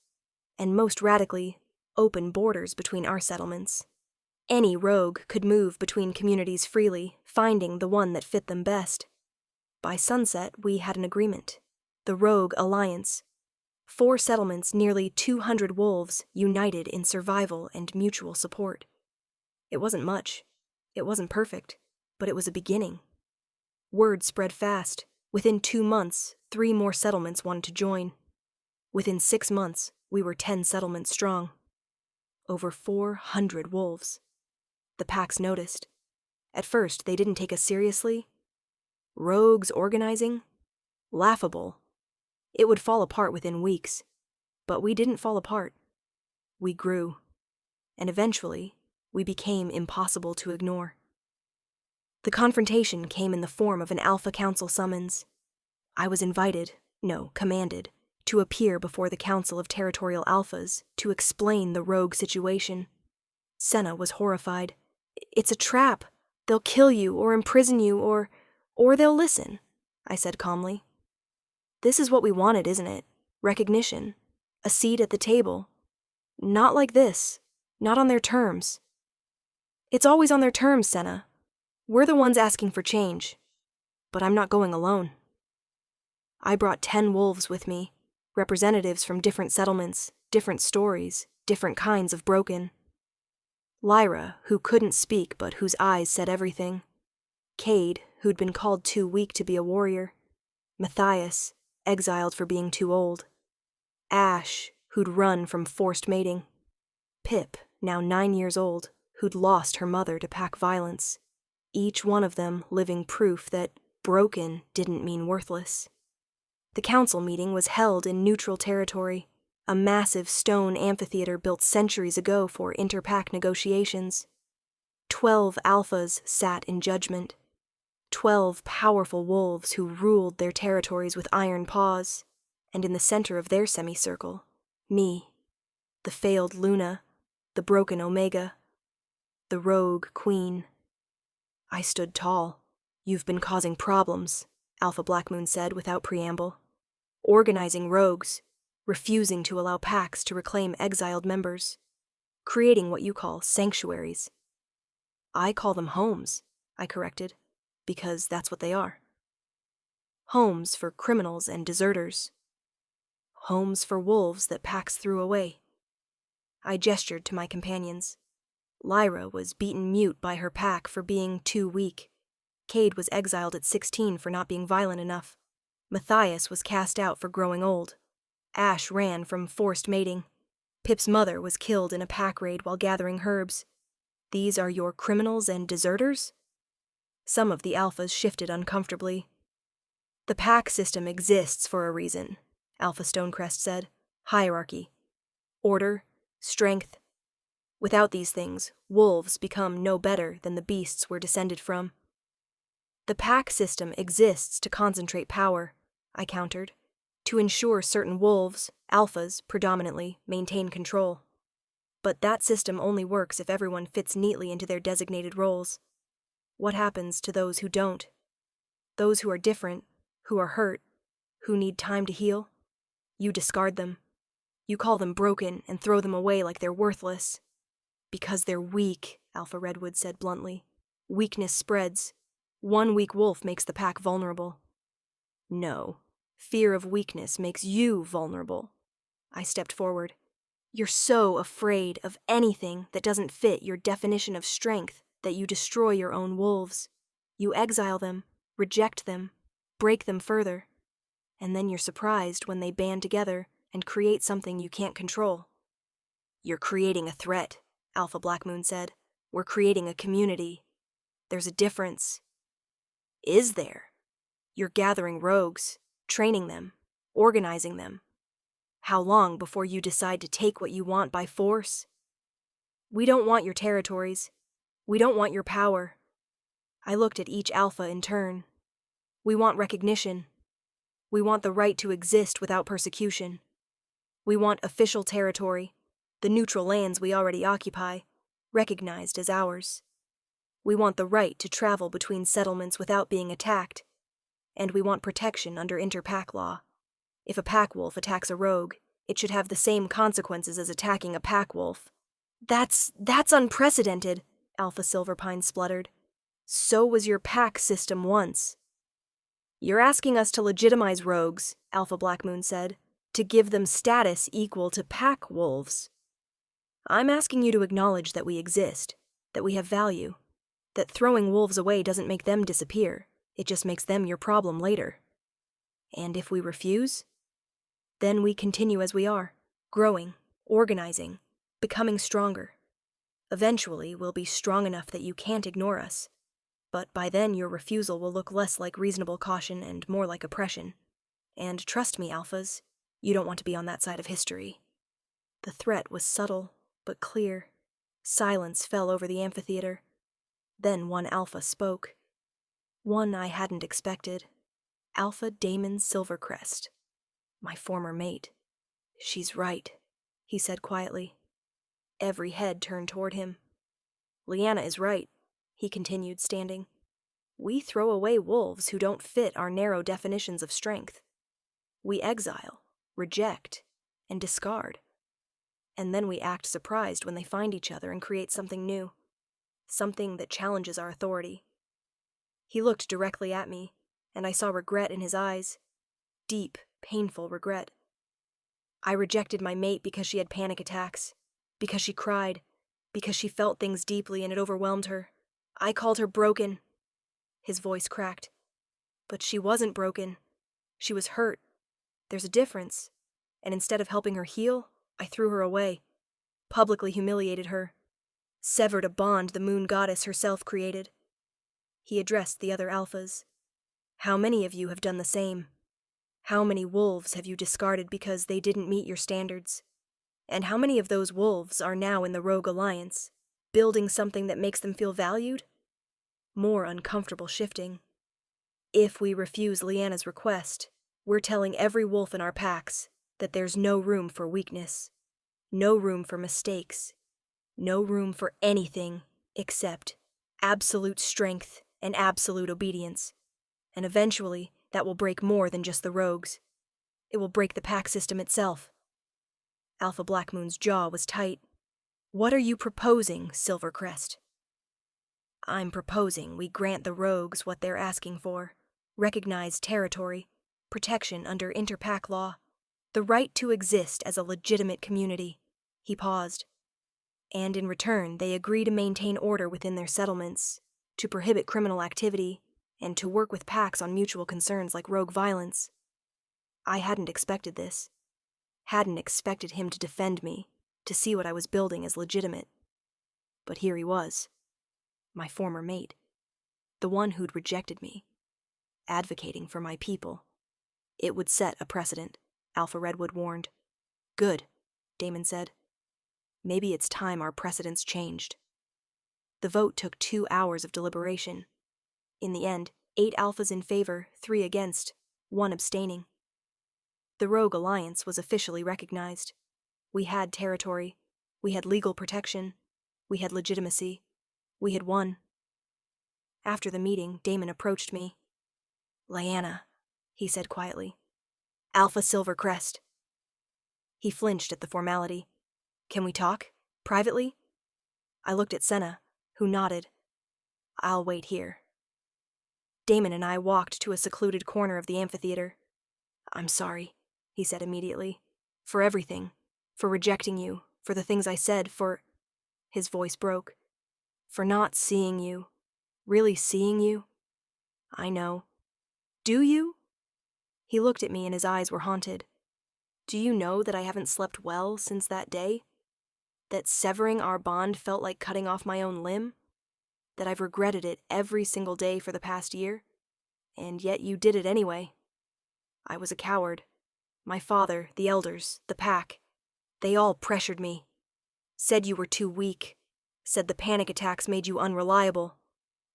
And most radically, open borders between our settlements. Any rogue could move between communities freely, finding the one that fit them best. By sunset, we had an agreement. The Rogue Alliance. 4 settlements, nearly 200 wolves, united in survival and mutual support. It wasn't much. It wasn't perfect. But it was a beginning. Word spread fast. Within 2 months, 3 more settlements wanted to join. Within 6 months, we were 10 settlements strong. Over 400 wolves. The packs noticed. At first, they didn't take us seriously. Rogues organizing? Laughable. It would fall apart within weeks. But we didn't fall apart. We grew. And eventually, we became impossible to ignore. The confrontation came in the form of an Alpha Council summons. I was commanded, to appear before the Council of Territorial Alphas to explain the rogue situation. Senna was horrified. It's a trap. They'll kill you or imprison you or they'll listen, I said calmly. This is what we wanted, isn't it? Recognition. A seat at the table. Not like this. Not on their terms. It's always on their terms, Senna. We're the ones asking for change. But I'm not going alone. I brought 10 wolves with me, representatives from different settlements, different stories, different kinds of broken. Lyra, who couldn't speak but whose eyes said everything. Cade, who'd been called too weak to be a warrior. Matthias, exiled for being too old. Ash, who'd run from forced mating. Pip, now 9 years old, who'd lost her mother to pack violence. Each one of them living proof that broken didn't mean worthless. The council meeting was held in neutral territory, a massive stone amphitheater built centuries ago for inter-pack negotiations. 12 alphas sat in judgment. 12 powerful wolves who ruled their territories with iron paws, and in the center of their semicircle, me, the failed Luna, the broken Omega, the rogue Queen. I stood tall. "You've been causing problems," Alpha Black Moon said without preamble. "Organizing rogues, refusing to allow packs to reclaim exiled members, creating what you call sanctuaries." "I call them homes," I corrected, "because that's what they are. Homes for criminals and deserters. Homes for wolves that packs threw away." I gestured to my companions. Lyra was beaten mute by her pack for being too weak. Cade was exiled at 16 for not being violent enough. Matthias was cast out for growing old. Ash ran from forced mating. Pip's mother was killed in a pack raid while gathering herbs. These are your criminals and deserters? Some of the alphas shifted uncomfortably. "The pack system exists for a reason," Alpha Stonecrest said. "Hierarchy. Order. Strength. Without these things, wolves become no better than the beasts we're descended from." "The pack system exists to concentrate power," I countered, "to ensure certain wolves, alphas predominantly, maintain control. But that system only works if everyone fits neatly into their designated roles. What happens to those who don't? Those who are different, who are hurt, who need time to heal? You discard them. You call them broken and throw them away like they're worthless." "Because they're weak," Alpha Redwood said bluntly. "Weakness spreads. One weak wolf makes the pack vulnerable." "No, fear of weakness makes you vulnerable." I stepped forward. "You're so afraid of anything that doesn't fit your definition of strength that you destroy your own wolves. You exile them, reject them, break them further, and then you're surprised when they band together and create something you can't control." "You're creating a threat," Alpha Black Moon said. "We're creating a community. There's a difference." "Is there? You're gathering rogues, training them, organizing them. How long before you decide to take what you want by force?" "We don't want your territories. We don't want your power." I looked at each alpha in turn. "We want recognition. We want the right to exist without persecution. We want official territory, the neutral lands we already occupy, recognized as ours. We want the right to travel between settlements without being attacked. And we want protection under inter-pack law. If a pack wolf attacks a rogue, it should have the same consequences as attacking a pack wolf." That's unprecedented," Alpha Silverpine spluttered. "So was your pack system once." "You're asking us to legitimize rogues," Alpha Black Moon said, "to give them status equal to pack wolves. I'm asking you to acknowledge that we exist, that we have value, that throwing wolves away doesn't make them disappear, it just makes them your problem later. And if we refuse, then we continue as we are, growing, organizing, becoming stronger. Eventually, we'll be strong enough that you can't ignore us, but by then your refusal will look less like reasonable caution and more like oppression. And trust me, alphas, you don't want to be on that side of history." The threat was subtle, but clear. Silence fell over the amphitheater. Then one alpha spoke. One I hadn't expected. Alpha Damon Silvercrest, my former mate. "She's right," he said quietly. Every head turned toward him. "Lyanna is right," he continued, standing. "We throw away wolves who don't fit our narrow definitions of strength. We exile, reject, and discard. And then we act surprised when they find each other and create something new. Something that challenges our authority." He looked directly at me, and I saw regret in his eyes. Deep, painful regret. "I rejected my mate because she had panic attacks, because she cried, because she felt things deeply and it overwhelmed her. I called her broken." His voice cracked. "But she wasn't broken. She was hurt. There's a difference. And instead of helping her heal, I threw her away, publicly humiliated her, severed a bond the moon goddess herself created." He addressed the other alphas. "How many of you have done the same? How many wolves have you discarded because they didn't meet your standards? And how many of those wolves are now in the Rogue Alliance, building something that makes them feel valued?" More uncomfortable shifting. If we refuse Lyanna's request, we're telling every wolf in our packs that there's no room for weakness, no room for mistakes, no room for anything except absolute strength and absolute obedience. And eventually, that will break more than just the rogues. It will break the pack system itself. Alpha Black Moon's jaw was tight. What are you proposing, Silvercrest? I'm proposing we grant the rogues what they're asking for. Recognized territory, protection under interpack law, the right to exist as a legitimate community. He paused. And in return, they agree to maintain order within their settlements, to prohibit criminal activity, and to work with packs on mutual concerns like rogue violence. I hadn't expected this. Hadn't expected him to defend me, to see what I was building as legitimate. But here he was. My former mate. The one who'd rejected me. Advocating for my people. It would set a precedent, Alpha Redwood warned. Good, Damon said. Maybe it's time our precedents changed. The vote took 2 hours of deliberation. In the end, 8 alphas in favor, 3 against, 1 abstaining. The Rogue Alliance was officially recognized. We had territory. We had legal protection. We had legitimacy. We had won. After the meeting, Damon approached me. Lyanna, he said quietly. Alpha Silvercrest. He flinched at the formality. Can we talk? Privately? I looked at Senna, who nodded. I'll wait here. Damon and I walked to a secluded corner of the amphitheater. I'm sorry, he said immediately. For everything. For rejecting you. For the things I said. For... His voice broke. For not seeing you. Really seeing you. I know. Do you? He looked at me and his eyes were haunted. Do you know that I haven't slept well since that day? That severing our bond felt like cutting off my own limb? That I've regretted it every single day for the past year? And yet you did it anyway. I was a coward. My father, the elders, the pack, they all pressured me. Said you were too weak. Said the panic attacks made you unreliable.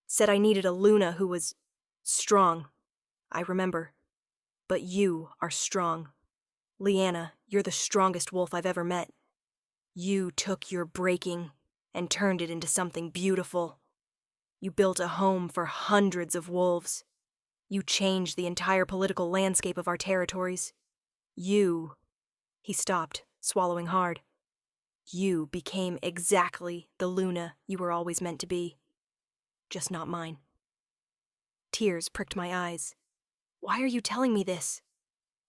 Said I needed a Luna who was strong. I remember. But you are strong. Lyanna, you're the strongest wolf I've ever met. You took your breaking and turned it into something beautiful. You built a home for hundreds of wolves. You changed the entire political landscape of our territories. He stopped, swallowing hard. You became exactly the Luna you were always meant to be. Just not mine. Tears pricked my eyes. Why are you telling me this?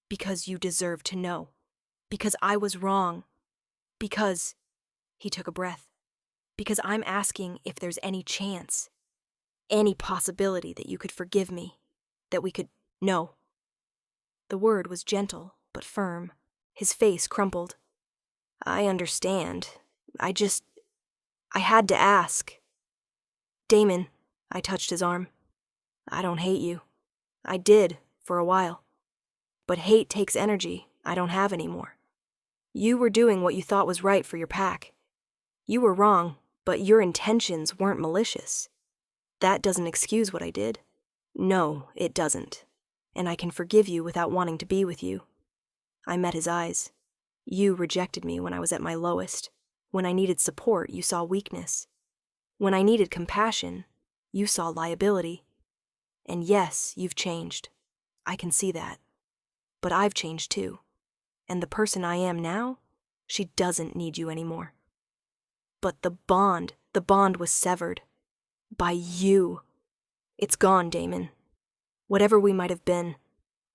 Because you deserve to know. Because I was wrong. Because... He took a breath. Because I'm asking if there's any chance, any possibility that you could forgive me, that we could... No. The word was gentle, but firm. His face crumpled. I understand. I had to ask. Damon, I touched his arm. I don't hate you. I did, for a while. But hate takes energy I don't have anymore. You were doing what you thought was right for your pack. You were wrong, but your intentions weren't malicious. That doesn't excuse what I did. No, it doesn't. And I can forgive you without wanting to be with you. I met his eyes. You rejected me when I was at my lowest. When I needed support, you saw weakness. When I needed compassion, you saw liability. And yes, you've changed. I can see that. But I've changed too. And the person I am now, she doesn't need you anymore. But the bond was severed. By you. It's gone, Damon. Whatever we might have been,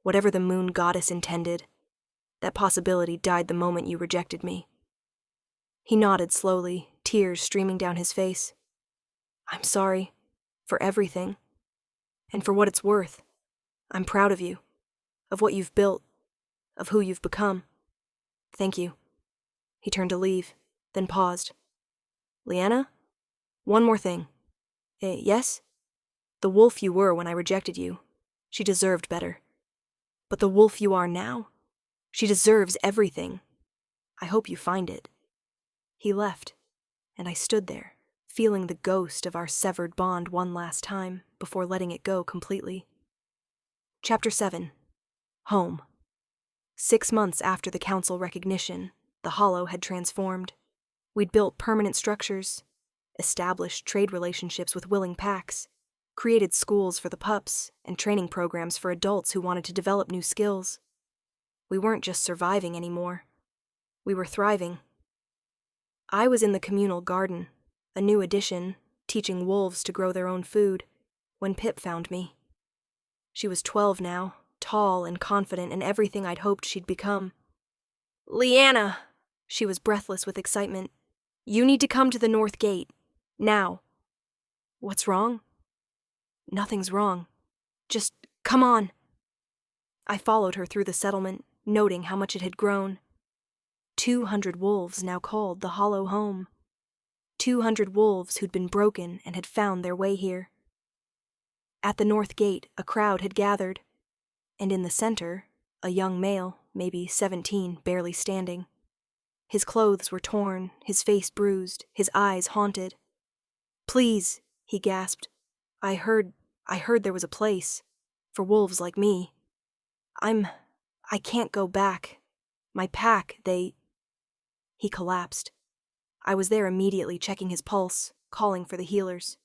whatever the moon goddess intended, that possibility died the moment you rejected me. He nodded slowly, tears streaming down his face. I'm sorry. For everything. And for what it's worth. I'm proud of you. Of what you've built. Of who you've become. Thank you. He turned to leave, then paused. Lyanna? One more thing. Yes? The wolf you were when I rejected you, she deserved better. But the wolf you are now, she deserves everything. I hope you find it. He left, and I stood there, feeling the ghost of our severed bond one last time before letting it go completely. Chapter 7. Home. 6 months after the council recognition, the Hollow had transformed. We'd built permanent structures, established trade relationships with willing packs, created schools for the pups, and training programs for adults who wanted to develop new skills. We weren't just surviving anymore. We were thriving. I was in the communal garden, a new addition, teaching wolves to grow their own food, when Pip found me. She was 12 now, tall and confident in everything I'd hoped she'd become. "Lyanna!" She was breathless with excitement. "You need to come to the North Gate. Now." "What's wrong?" "Nothing's wrong. Just come on." I followed her through the settlement, noting how much it had grown. 200 wolves now called the Hollow home. 200 wolves who'd been broken and had found their way here. At the North Gate, a crowd had gathered, and in the center, a young male, maybe 17, barely standing. His clothes were torn, his face bruised, his eyes haunted. "Please," he gasped. I heard there was a place for wolves like me. I can't go back. My pack, He collapsed. I was there immediately, checking his pulse, calling for the healers.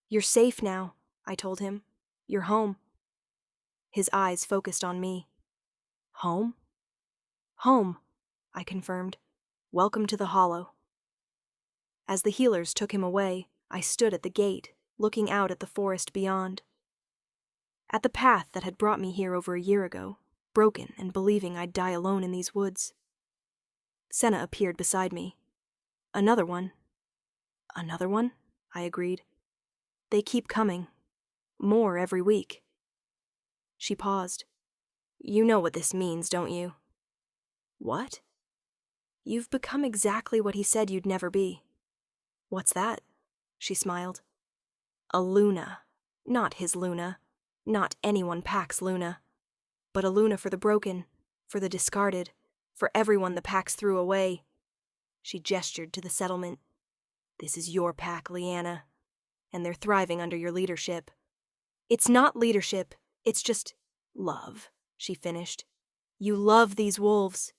"You're safe now," I told him. "You're home." His eyes focused on me. "Home?" "Home," I confirmed. "Welcome to the Hollow." As the healers took him away, I stood at the gate, looking out at the forest beyond. At the path that had brought me here over a year ago, broken and believing I'd die alone in these woods. Senna appeared beside me. "Another one." "Another one?" I agreed. "They keep coming. More every week." She paused. "You know what this means, don't you?" "What?" "You've become exactly what he said you'd never be." "What's that?" She smiled. "A Luna. Not his Luna. Not anyone packs Luna. But a Luna for the broken, for the discarded, for everyone the packs threw away." She gestured to the settlement. "This is your pack, Lyanna, and they're thriving under your leadership." "It's not leadership, it's just love," she finished. "You love these wolves.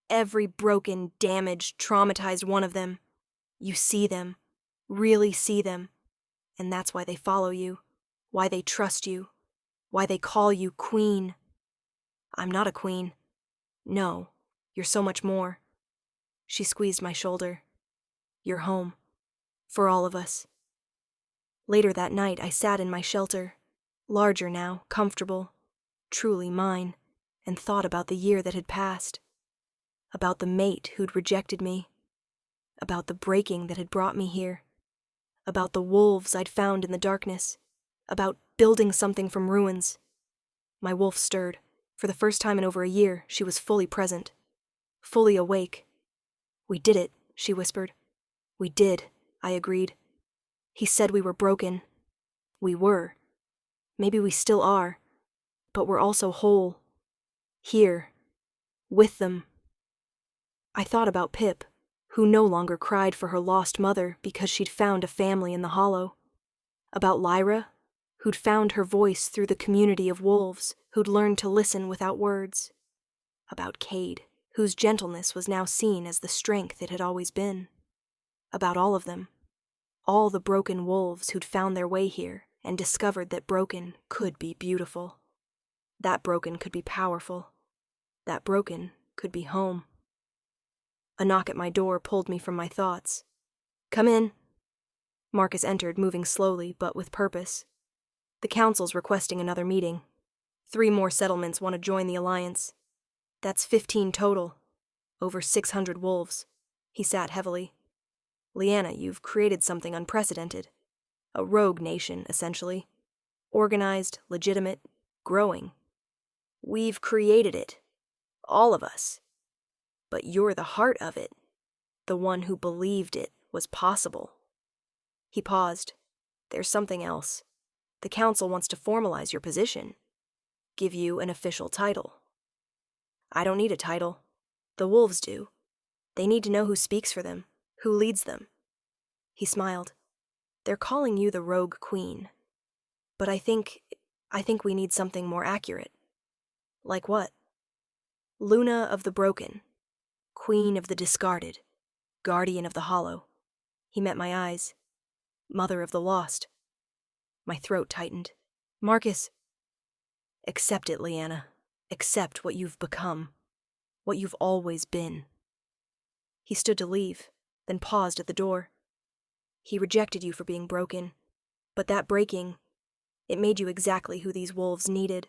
Every broken, damaged, traumatized one of them. You see them, really see them, and that's why they follow you, why they trust you, why they call you queen." "I'm not a queen." "No, you're so much more." She squeezed my shoulder. "You're home. For all of us." Later that night, I sat in my shelter, larger now, comfortable, truly mine, and thought about the year that had passed. About the mate who'd rejected me. About the breaking that had brought me here. About the wolves I'd found in the darkness. About building something from ruins. My wolf stirred. For the first time in over a year, she was fully present. Fully awake. "We did it," she whispered. "We did," I agreed. "He said we were broken. We were. Maybe we still are. But we're also whole. Here. With them." I thought about Pip, who no longer cried for her lost mother because she'd found a family in the Hollow. About Lyra, who'd found her voice through the community of wolves, who'd learned to listen without words. About Cade, whose gentleness was now seen as the strength it had always been. About all of them. All the broken wolves who'd found their way here and discovered that broken could be beautiful. That broken could be powerful. That broken could be home. A knock at my door pulled me from my thoughts. "Come in." Marcus entered, moving slowly but with purpose. "The council's requesting another meeting. 3 more settlements want to join the alliance. That's 15 total. Over 600 wolves." He sat heavily. "Lyanna, you've created something unprecedented. A rogue nation, essentially. Organized, legitimate, growing. We've created it. All of us. But you're the heart of it. The one who believed it was possible." He paused. "There's something else. The council wants to formalize your position. Give you an official title." "I don't need a title. The wolves do. They need to know who speaks for them, who leads them." He smiled. "They're calling you the Rogue Queen. But I think I think we need something more accurate. Like what? Luna of the broken, queen of the discarded, guardian of the hollow. He met my eyes. Mother of the lost. My throat tightened. Marcus. Accept it, Lyanna. Accept what you've become. What you've always been. He stood to leave, then paused at the door. He rejected you for being broken, but that breaking, it made you exactly who these wolves needed.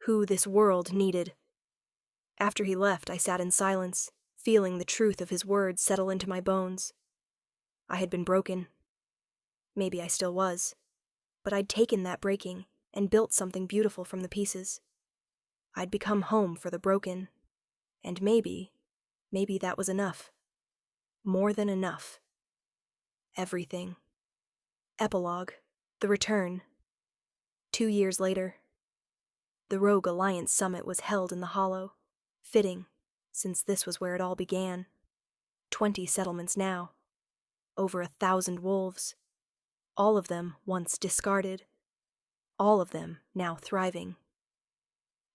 Who this world needed. After he left, I sat in silence, feeling the truth of his words settle into my bones. I had been broken. Maybe I still was. But I'd taken that breaking and built something beautiful from the pieces. I'd become home for the broken. And maybe that was enough. More than enough. Everything. Epilogue. The return. 2 years later. The Rogue Alliance Summit was held in the Hollow. Fitting, since this was where it all began. 20 settlements now. Over 1,000 wolves. All of them once discarded. All of them now thriving.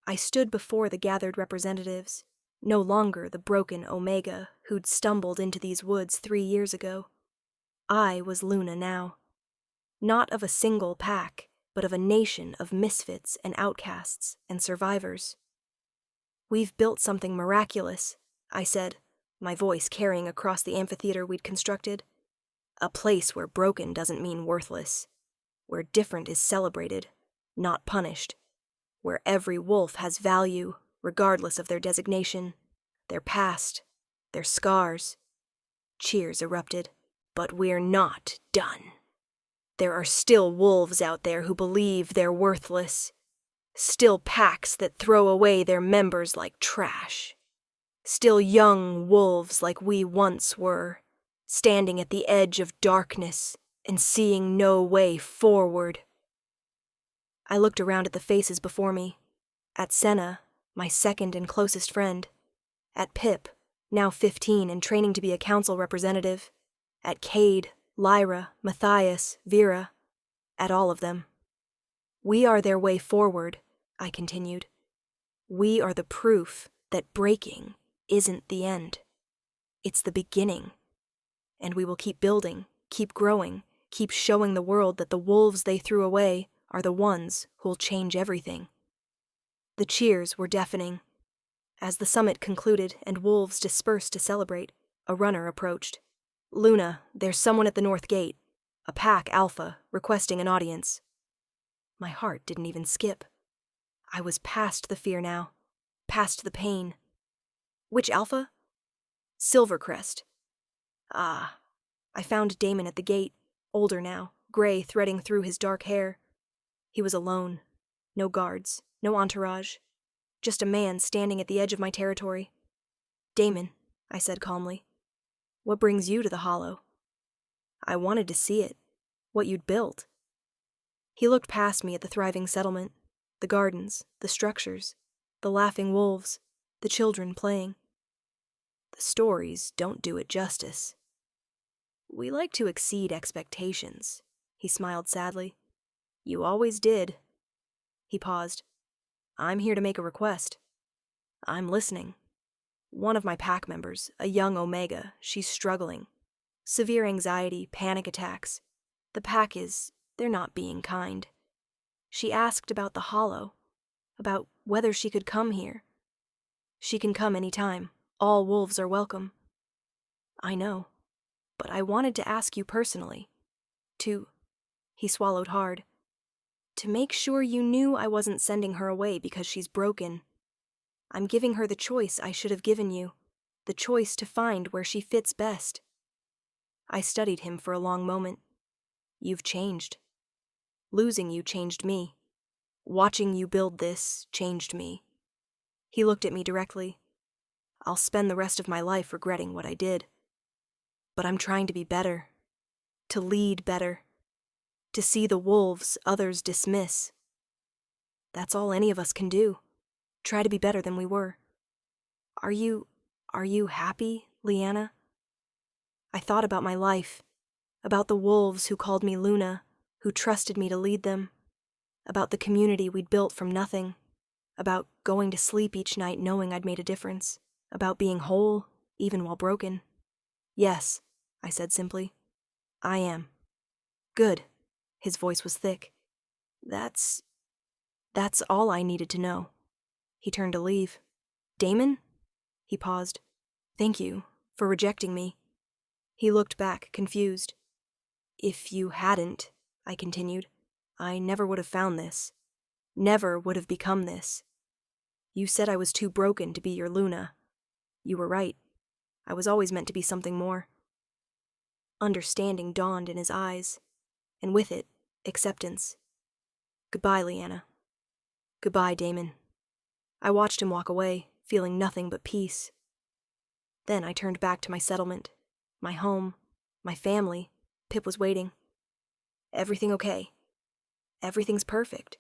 I stood before the gathered representatives, no longer the broken Omega who'd stumbled into these woods 3 years ago. I was Luna now. Not of a single pack, but of a nation of misfits and outcasts and survivors. We've built something miraculous, I said, my voice carrying across the amphitheater we'd constructed. A place where broken doesn't mean worthless, where different is celebrated, not punished, where every wolf has value, regardless of their designation, their past, their scars. Cheers erupted. But we're not done. There are still wolves out there who believe they're worthless. Still packs that throw away their members like trash. Still young wolves like we once were, standing at the edge of darkness and seeing no way forward. I looked around at the faces before me. At Senna, my second and closest friend. At Pip, now 15 and training to be a council representative. At Cade, Lyra, Matthias, Vera. At all of them. We are their way forward, I continued. We are the proof that breaking isn't the end. It's the beginning. And we will keep building, keep growing, keep showing the world that the wolves they threw away are the ones who'll change everything. The cheers were deafening. As the summit concluded and wolves dispersed to celebrate, a runner approached. Luna, there's someone at the north gate. A pack alpha, requesting an audience. My heart didn't even skip. I was past the fear now. Past the pain. Which alpha? Silvercrest. Ah. I found Damon at the gate, older now, gray threading through his dark hair. He was alone. No guards, no entourage. Just a man standing at the edge of my territory. Damon, I said calmly. What brings you to the Hollow? I wanted to see it. What you'd built. He looked past me at the thriving settlement, the gardens, the structures, the laughing wolves, the children playing. The stories don't do it justice. We like to exceed expectations, he smiled sadly. You always did. He paused. I'm here to make a request. I'm listening. One of my pack members, a young Omega, she's struggling. Severe anxiety, panic attacks. The pack they're not being kind. She asked about the Hollow, about whether she could come here. She can come any time. All wolves are welcome. I know, but I wanted to ask you personally. He swallowed hard. To make sure you knew I wasn't sending her away because she's broken. I'm giving her the choice I should have given you, the choice to find where she fits best. I studied him for a long moment. You've changed. Losing you changed me. Watching you build this changed me. He looked at me directly. I'll spend the rest of my life regretting what I did. But I'm trying to be better. To lead better. To see the wolves others dismiss. That's all any of us can do. Try to be better than we were. Are you happy, Lyanna? I thought about my life, about the wolves who called me Luna, who trusted me to lead them. about the community we'd built from nothing, about going to sleep each night knowing I'd made a difference, about being whole, even while broken. Yes, I said simply. I am. Good. His voice was thick. That's all I needed to know. He turned to leave. Damon? He paused. Thank you for rejecting me. He looked back, confused. If you hadn't, I continued, I never would have found this. Never would have become this. You said I was too broken to be your Luna. You were right. I was always meant to be something more. Understanding dawned in his eyes, and with it, acceptance. Goodbye, Lyanna. Goodbye, Damon. I watched him walk away, feeling nothing but peace. Then I turned back to my settlement, my home, my family. Pip was waiting. Everything okay? Everything's perfect.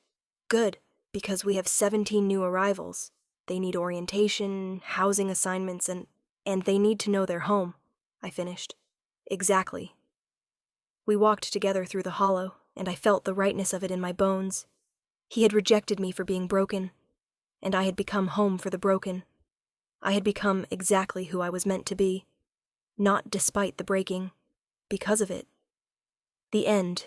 Good, because we have 17 new arrivals. They need orientation, housing assignments, and they need to know their home, I finished. Exactly. We walked together through the hollow, and I felt the rightness of it in my bones. He had rejected me for being broken, and I had become home for the broken. I had become exactly who I was meant to be, not despite the breaking, because of it. The end